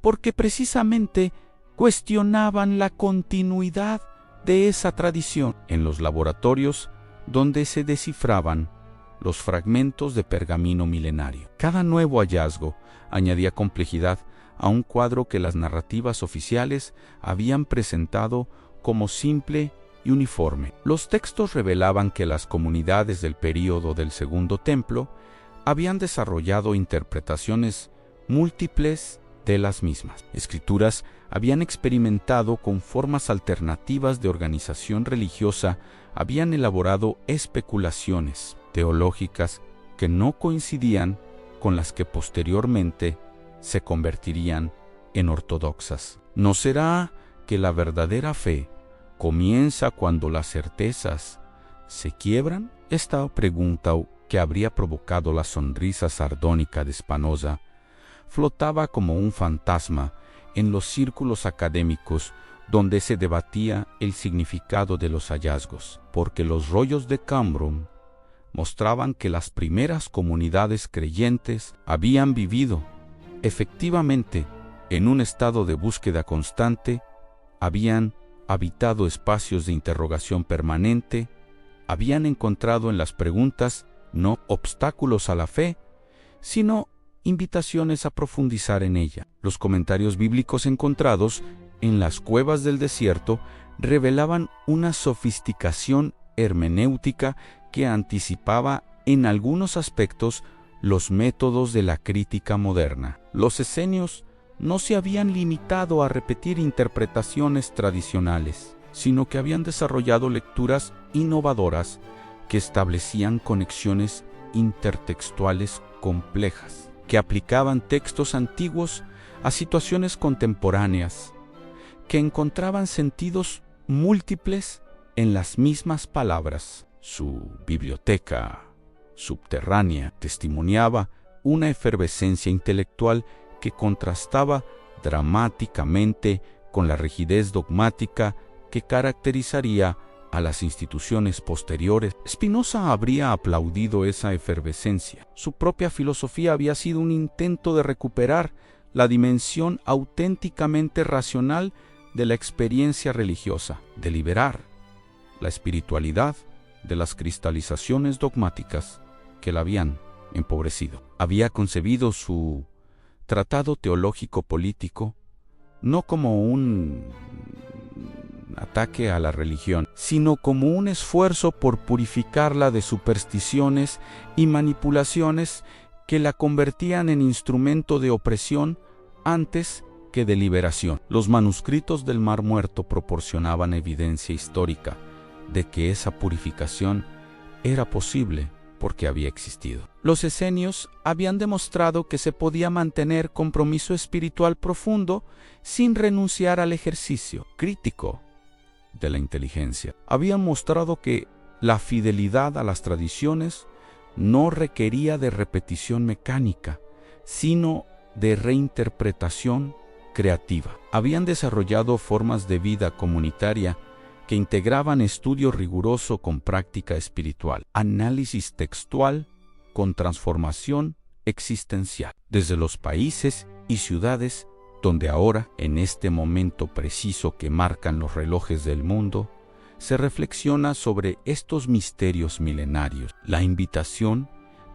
porque precisamente cuestionaban la continuidad de esa tradición. En los laboratorios donde se descifraban los fragmentos de pergamino milenario, cada nuevo hallazgo añadía complejidad a un cuadro que las narrativas oficiales habían presentado como simple y uniforme. Los textos revelaban que las comunidades del período del Segundo Templo habían desarrollado interpretaciones múltiples de las mismas. Escrituras habían experimentado con formas alternativas de organización religiosa, habían elaborado especulaciones teológicas que no coincidían con las que posteriormente se convertirían en ortodoxas. ¿No será que la verdadera fe comienza cuando las certezas se quiebran? Esta pregunta, que habría provocado la sonrisa sardónica de Spinoza, flotaba como un fantasma en los círculos académicos donde se debatía el significado de los hallazgos, porque los rollos de Qumran mostraban que las primeras comunidades creyentes habían vivido efectivamente en un estado de búsqueda constante, habían habitado espacios de interrogación permanente, habían encontrado en las preguntas no obstáculos a la fe, sino invitaciones a profundizar en ella. Los comentarios bíblicos encontrados en las cuevas del desierto revelaban una sofisticación hermenéutica que anticipaba en algunos aspectos los métodos de la crítica moderna. Los esenios no se habían limitado a repetir interpretaciones tradicionales, sino que habían desarrollado lecturas innovadoras que establecían conexiones intertextuales complejas, que aplicaban textos antiguos a situaciones contemporáneas, que encontraban sentidos múltiples en las mismas palabras. Su biblioteca subterránea testimoniaba una efervescencia intelectual que contrastaba dramáticamente con la rigidez dogmática que caracterizaría a las instituciones posteriores. Spinoza habría aplaudido esa efervescencia. Su propia filosofía había sido un intento de recuperar la dimensión auténticamente racional de la experiencia religiosa, de liberar la espiritualidad de las cristalizaciones dogmáticas que la habían empobrecido. Había concebido su tratado teológico político no como un ataque a la religión, sino como un esfuerzo por purificarla de supersticiones y manipulaciones que la convertían en instrumento de opresión antes que de liberación. Los manuscritos del Mar Muerto proporcionaban evidencia histórica de que esa purificación era posible porque había existido. Los esenios habían demostrado que se podía mantener compromiso espiritual profundo sin renunciar al ejercicio crítico de la inteligencia. Habían mostrado que la fidelidad a las tradiciones no requería de repetición mecánica, sino de reinterpretación creativa. Habían desarrollado formas de vida comunitaria que integraban estudio riguroso con práctica espiritual, análisis textual con transformación existencial. Desde los países y ciudades donde ahora, en este momento preciso que marcan los relojes del mundo, se reflexiona sobre estos misterios milenarios. La invitación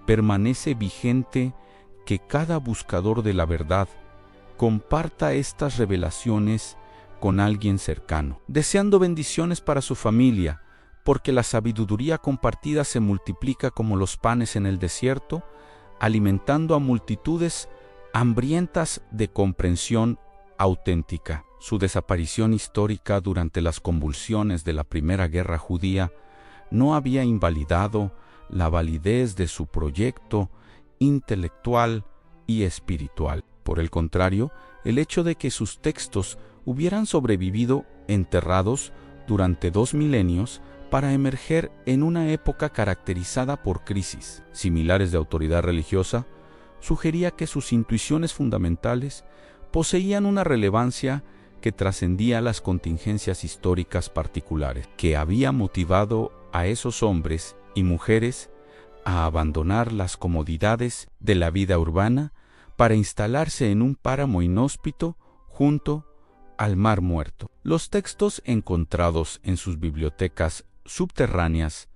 permanece vigente que cada buscador de la verdad comparta estas revelaciones con alguien cercano, deseando bendiciones para su familia, porque la sabiduría compartida se multiplica como los panes en el desierto, alimentando a multitudes hambrientas de comprensión auténtica. Su desaparición histórica durante las convulsiones de la Primera Guerra Judía no había invalidado la validez de su proyecto intelectual y espiritual. Por el contrario, el hecho de que sus textos hubieran sobrevivido enterrados durante 2 milenios para emerger en una época caracterizada por crisis similares de autoridad religiosa, sugería que sus intuiciones fundamentales poseían una relevancia que trascendía las contingencias históricas particulares, que había motivado a esos hombres y mujeres a abandonar las comodidades de la vida urbana para instalarse en un páramo inhóspito junto al Mar Muerto. Los textos encontrados en sus bibliotecas subterráneas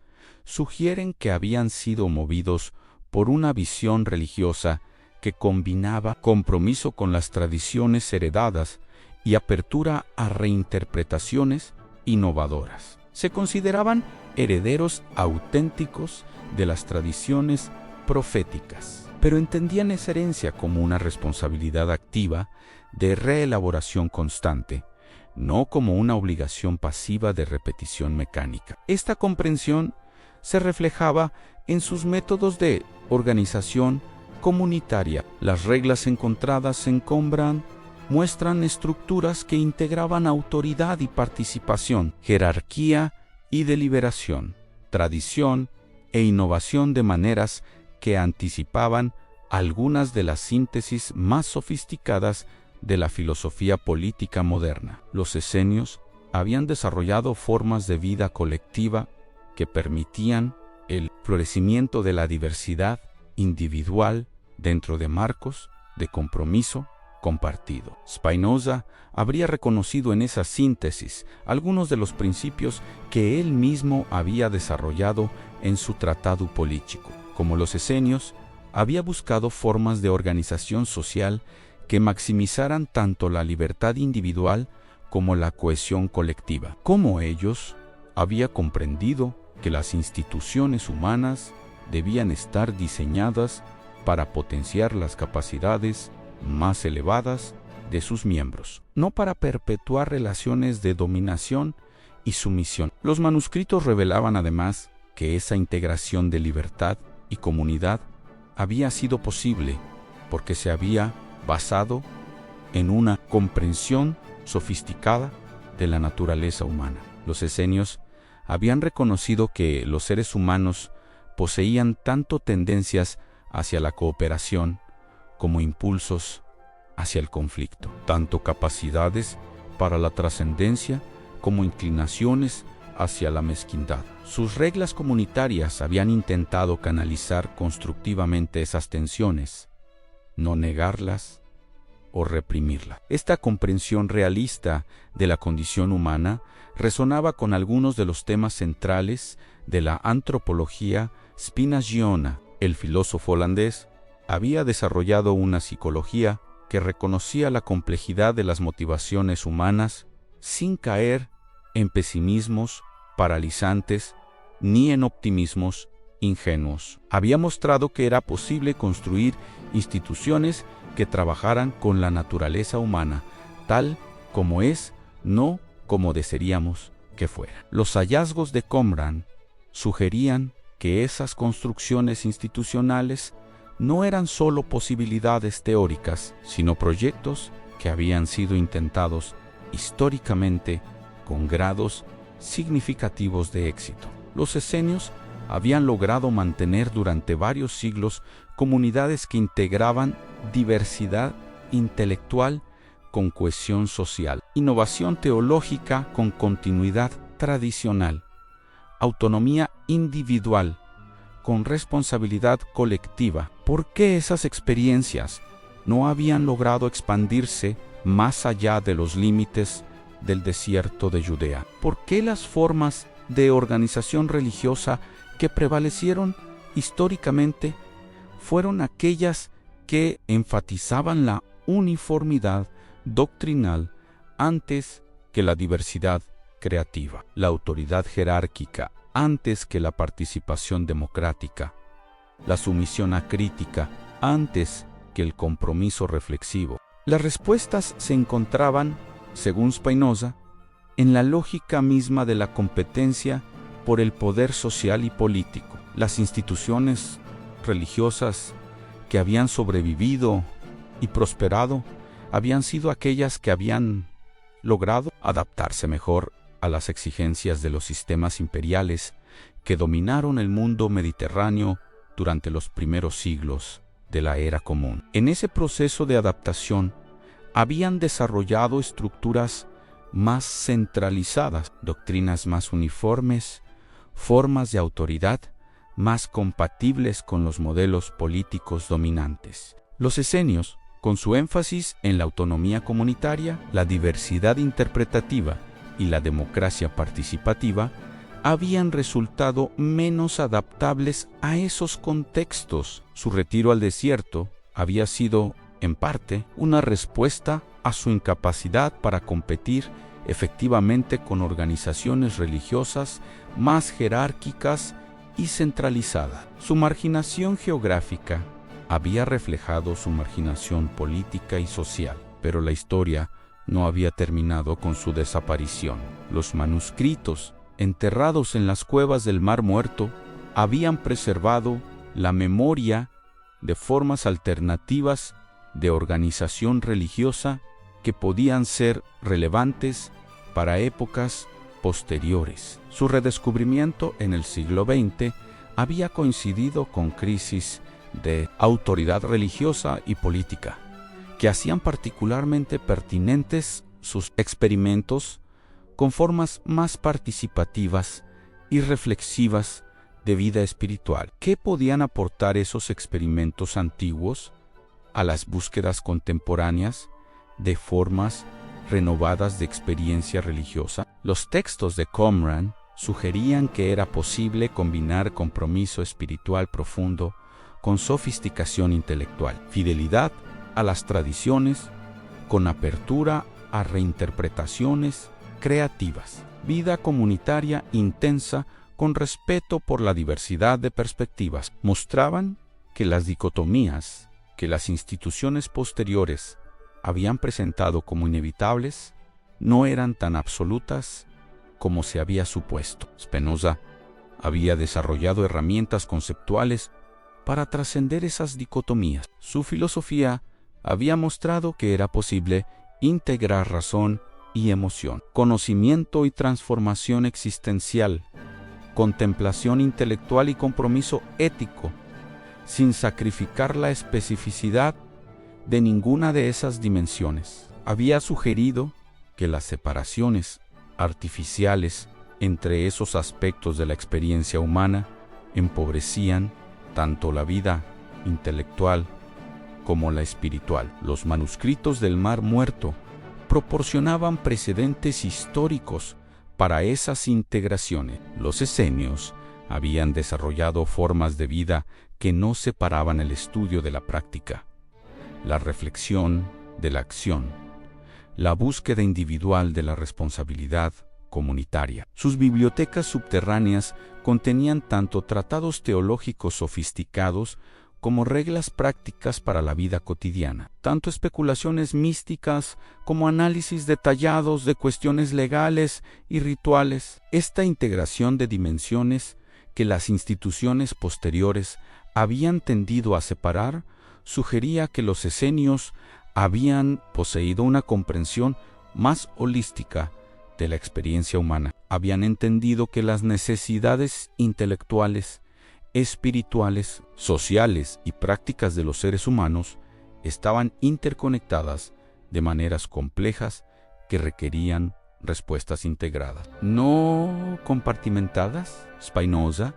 sugieren que habían sido movidos por una visión religiosa que combinaba compromiso con las tradiciones heredadas y apertura a reinterpretaciones innovadoras. Se consideraban herederos auténticos de las tradiciones proféticas, pero entendían esa herencia como una responsabilidad activa de reelaboración constante, no como una obligación pasiva de repetición mecánica. Esta comprensión se reflejaba en sus métodos de organización comunitaria. Las reglas encontradas en Qumran muestran estructuras que integraban autoridad y participación, jerarquía y deliberación, tradición e innovación de maneras que anticipaban algunas de las síntesis más sofisticadas de la filosofía política moderna. Los esenios habían desarrollado formas de vida colectiva que permitían el florecimiento de la diversidad individual dentro de marcos de compromiso compartido. Spinoza habría reconocido en esa síntesis algunos de los principios que él mismo había desarrollado en su tratado político. Como los esenios, había buscado formas de organización social que maximizaran tanto la libertad individual como la cohesión colectiva. Como ellos, había comprendido que las instituciones humanas debían estar diseñadas para potenciar las capacidades más elevadas de sus miembros, no para perpetuar relaciones de dominación y sumisión. Los manuscritos revelaban además que esa integración de libertad y comunidad había sido posible porque se había basado en una comprensión sofisticada de la naturaleza humana. Los esenios habían reconocido que los seres humanos poseían tanto tendencias hacia la cooperación como impulsos hacia el conflicto, tanto capacidades para la trascendencia como inclinaciones hacia la mezquindad. Sus reglas comunitarias habían intentado canalizar constructivamente esas tensiones, no negarlas o reprimirlas. Esta comprensión realista de la condición humana resonaba con algunos de los temas centrales de la antropología spinaziana. El filósofo holandés había desarrollado una psicología que reconocía la complejidad de las motivaciones humanas sin caer en pesimismos paralizantes ni en optimismos ingenuos. Había mostrado que era posible construir instituciones que trabajaran con la naturaleza humana, tal como es, no como desearíamos que fuera. Los hallazgos de Qumran sugerían que esas construcciones institucionales no eran solo posibilidades teóricas, sino proyectos que habían sido intentados históricamente con grados significativos de éxito. Los esenios habían logrado mantener durante varios siglos comunidades que integraban diversidad intelectual con cohesión social, innovación teológica con continuidad tradicional, autonomía individual, con responsabilidad colectiva. ¿Por qué esas experiencias no habían logrado expandirse más allá de los límites del desierto de Judea? ¿Por qué las formas de organización religiosa que prevalecieron históricamente fueron aquellas que enfatizaban la uniformidad doctrinal antes que la diversidad creativa, la autoridad jerárquica antes que la participación democrática, la sumisión acrítica antes que el compromiso reflexivo? Las respuestas se encontraban, según Spinoza, en la lógica misma de la competencia por el poder social y político. Las instituciones religiosas que habían sobrevivido y prosperado habían sido aquellas que habían logrado adaptarse mejor a las exigencias de los sistemas imperiales que dominaron el mundo mediterráneo durante los primeros siglos de la era común. En ese proceso de adaptación habían desarrollado estructuras más centralizadas, doctrinas más uniformes, formas de autoridad más compatibles con los modelos políticos dominantes. Los esenios, con su énfasis en la autonomía comunitaria, la diversidad interpretativa y la democracia participativa, habían resultado menos adaptables a esos contextos. Su retiro al desierto había sido, en parte, una respuesta a su incapacidad para competir efectivamente con organizaciones religiosas más jerárquicas y centralizadas. Su marginación geográfica había reflejado su marginación política y social, pero la historia no había terminado con su desaparición. Los manuscritos, enterrados en las cuevas del Mar Muerto, habían preservado la memoria de formas alternativas de organización religiosa que podían ser relevantes para épocas posteriores. Su redescubrimiento en el siglo XX había coincidido con crisis de autoridad religiosa y política, que hacían particularmente pertinentes sus experimentos con formas más participativas y reflexivas de vida espiritual. ¿Qué podían aportar esos experimentos antiguos a las búsquedas contemporáneas de formas renovadas de experiencia religiosa? Los textos de Qumran sugerían que era posible combinar compromiso espiritual profundo con sofisticación intelectual, fidelidad a las tradiciones con apertura a reinterpretaciones creativas, vida comunitaria intensa con respeto por la diversidad de perspectivas. Mostraban que las dicotomías que las instituciones posteriores habían presentado como inevitables no eran tan absolutas como se había supuesto. Spinoza había desarrollado herramientas conceptuales para trascender esas dicotomías. Su filosofía había mostrado que era posible integrar razón y emoción, conocimiento y transformación existencial, contemplación intelectual y compromiso ético, sin sacrificar la especificidad de ninguna de esas dimensiones. Había sugerido que las separaciones artificiales entre esos aspectos de la experiencia humana empobrecían tanto la vida intelectual como la espiritual. Los manuscritos del Mar Muerto proporcionaban precedentes históricos para esas integraciones. Los esenios habían desarrollado formas de vida que no separaban el estudio de la práctica, la reflexión de la acción, la búsqueda individual de la responsabilidad comunitaria. Sus bibliotecas subterráneas contenían tanto tratados teológicos sofisticados como reglas prácticas para la vida cotidiana, tanto especulaciones místicas como análisis detallados de cuestiones legales y rituales. Esta integración de dimensiones que las instituciones posteriores habían tendido a separar sugería que los esenios habían poseído una comprensión más holística de la experiencia humana. Habían entendido que las necesidades intelectuales, espirituales, sociales y prácticas de los seres humanos estaban interconectadas de maneras complejas que requerían respuestas integradas, no compartimentadas. Spinoza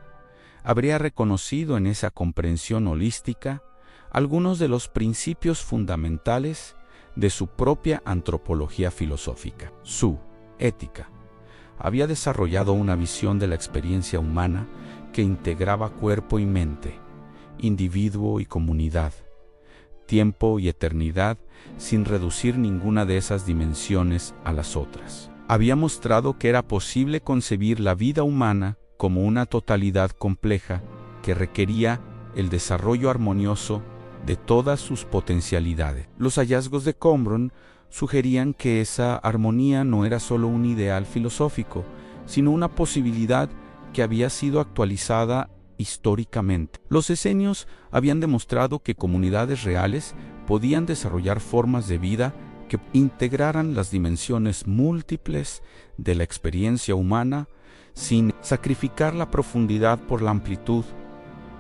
habría reconocido en esa comprensión holística algunos de los principios fundamentales de su propia antropología filosófica. Su ética había desarrollado una visión de la experiencia humana que integraba cuerpo y mente, individuo y comunidad, tiempo y eternidad, sin reducir ninguna de esas dimensiones a las otras. Había mostrado que era posible concebir la vida humana como una totalidad compleja que requería el desarrollo armonioso de todas sus potencialidades. Los hallazgos de Qumran sugerían que esa armonía no era solo un ideal filosófico, sino una posibilidad que había sido actualizada históricamente. Los esenios habían demostrado que comunidades reales podían desarrollar formas de vida que integraran las dimensiones múltiples de la experiencia humana sin sacrificar la profundidad por la amplitud,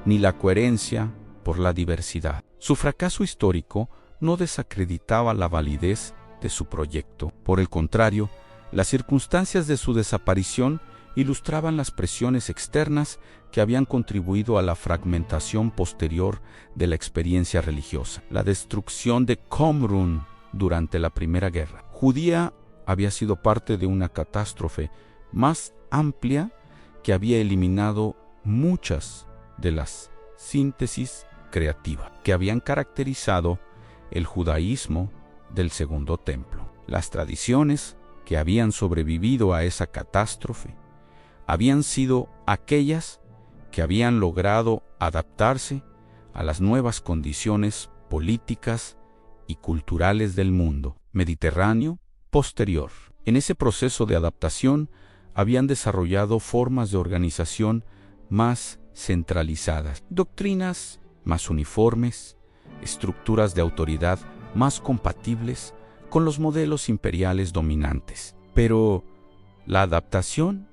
ni la coherencia por la diversidad. Su fracaso histórico no desacreditaba la validez de su proyecto. Por el contrario, las circunstancias de su desaparición ilustraban las presiones externas que habían contribuido a la fragmentación posterior de la experiencia religiosa. La destrucción de Qumran durante la Primera Guerra Judía había sido parte de una catástrofe más amplia que había eliminado muchas de las síntesis creativas que habían caracterizado el judaísmo del Segundo Templo. Las tradiciones que habían sobrevivido a esa catástrofe habían sido aquellas que habían logrado adaptarse a las nuevas condiciones políticas y culturales del mundo mediterráneo posterior. En ese proceso de adaptación habían desarrollado formas de organización más centralizadas, doctrinas más uniformes, estructuras de autoridad más compatibles con los modelos imperiales dominantes. Pero la adaptación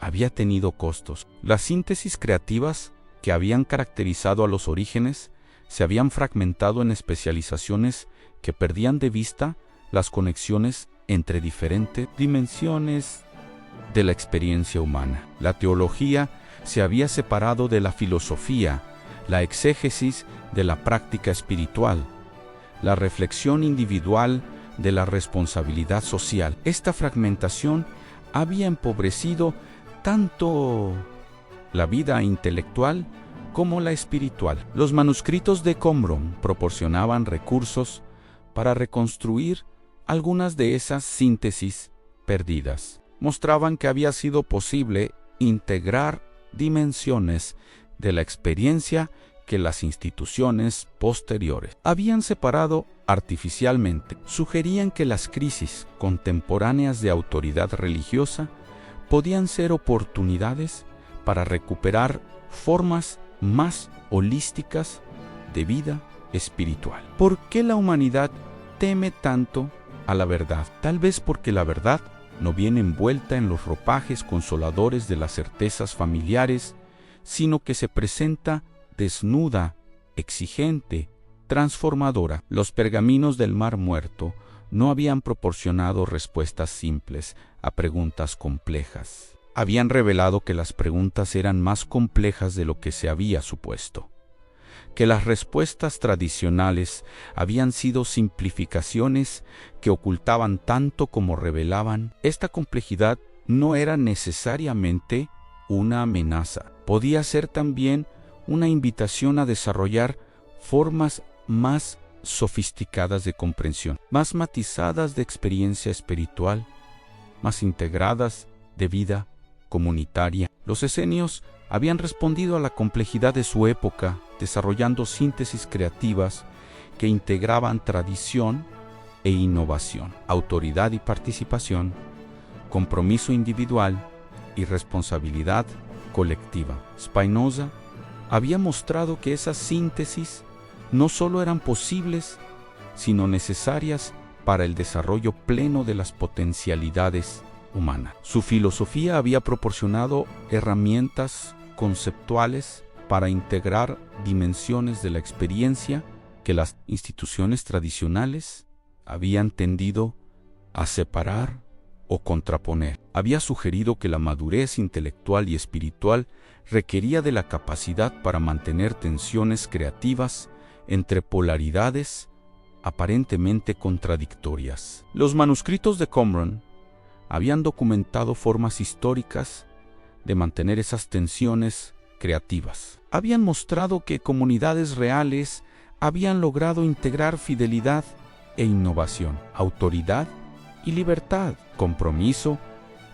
había tenido costos. Las síntesis creativas que habían caracterizado a los orígenes se habían fragmentado en especializaciones que perdían de vista las conexiones entre diferentes dimensiones de la experiencia humana. La teología se había separado de la filosofía, la exégesis de la práctica espiritual, la reflexión individual de la responsabilidad social. Esta fragmentación había empobrecido tanto la vida intelectual como la espiritual. Los manuscritos de Qumran proporcionaban recursos para reconstruir algunas de esas síntesis perdidas. Mostraban que había sido posible integrar dimensiones de la experiencia que las instituciones posteriores habían separado artificialmente. Sugerían que las crisis contemporáneas de autoridad religiosa podían ser oportunidades para recuperar formas más holísticas de vida espiritual. ¿Por qué la humanidad teme tanto a la verdad? Tal vez porque la verdad no viene envuelta en los ropajes consoladores de las certezas familiares, sino que se presenta desnuda, exigente, transformadora. Los pergaminos del Mar Muerto no habían proporcionado respuestas simples a preguntas complejas. Habían revelado que las preguntas eran más complejas de lo que se había supuesto, que las respuestas tradicionales habían sido simplificaciones que ocultaban tanto como revelaban. Esta complejidad no era necesariamente una amenaza, podía ser también una invitación a desarrollar formas más sofisticadas de comprensión, más matizadas de experiencia espiritual, más integradas de vida comunitaria. Los esenios habían respondido a la complejidad de su época, desarrollando síntesis creativas que integraban tradición e innovación, autoridad y participación, compromiso individual y responsabilidad colectiva. Spinoza había mostrado que esas síntesis no solo eran posibles, sino necesarias para el desarrollo pleno de las potencialidades humanas. Su filosofía había proporcionado herramientas conceptuales para integrar dimensiones de la experiencia que las instituciones tradicionales habían tendido a separar o contraponer. Había sugerido que la madurez intelectual y espiritual requería de la capacidad para mantener tensiones creativas entre polaridades aparentemente contradictorias. Los manuscritos de Qumran habían documentado formas históricas de mantener esas tensiones creativas. Habían mostrado que comunidades reales habían logrado integrar fidelidad e innovación, autoridad y libertad, compromiso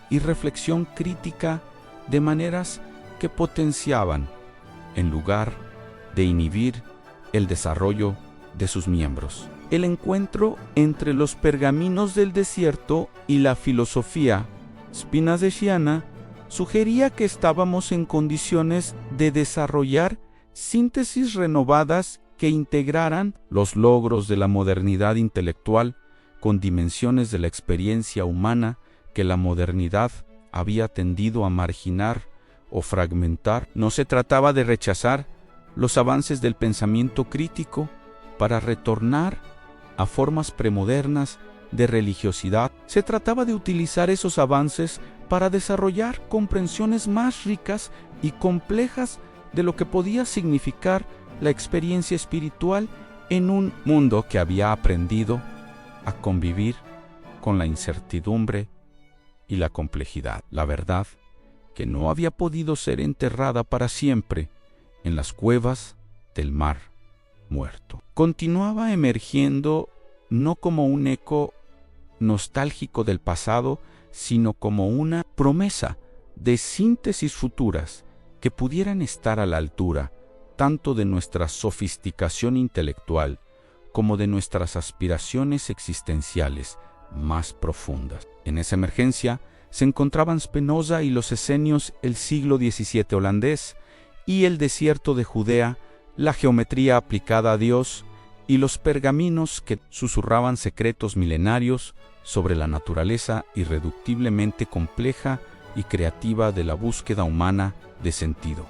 y reflexión crítica de maneras que potenciaban, en lugar de inhibir el desarrollo de sus miembros. El encuentro entre los pergaminos del desierto y la filosofía spinozetiana sugería que estábamos en condiciones de desarrollar síntesis renovadas que integraran los logros de la modernidad intelectual con dimensiones de la experiencia humana que la modernidad había tendido a marginar o fragmentar. No se trataba de rechazar los avances del pensamiento crítico para retornar a formas premodernas de religiosidad. Se trataba de utilizar esos avances para desarrollar comprensiones más ricas y complejas de lo que podía significar la experiencia espiritual en un mundo que había aprendido a convivir con la incertidumbre y la complejidad. La verdad que no había podido ser enterrada para siempre en las cuevas del mar muerto. Continuaba emergiendo no como un eco nostálgico del pasado, sino como una promesa de síntesis futuras que pudieran estar a la altura tanto de nuestra sofisticación intelectual como de nuestras aspiraciones existenciales más profundas. En esa emergencia se encontraban Spinoza y los esenios el siglo XVII holandés y el desierto de Judea, la geometría aplicada a Dios y los pergaminos que susurraban secretos milenarios sobre la naturaleza irreductiblemente compleja y creativa de la búsqueda humana de sentido.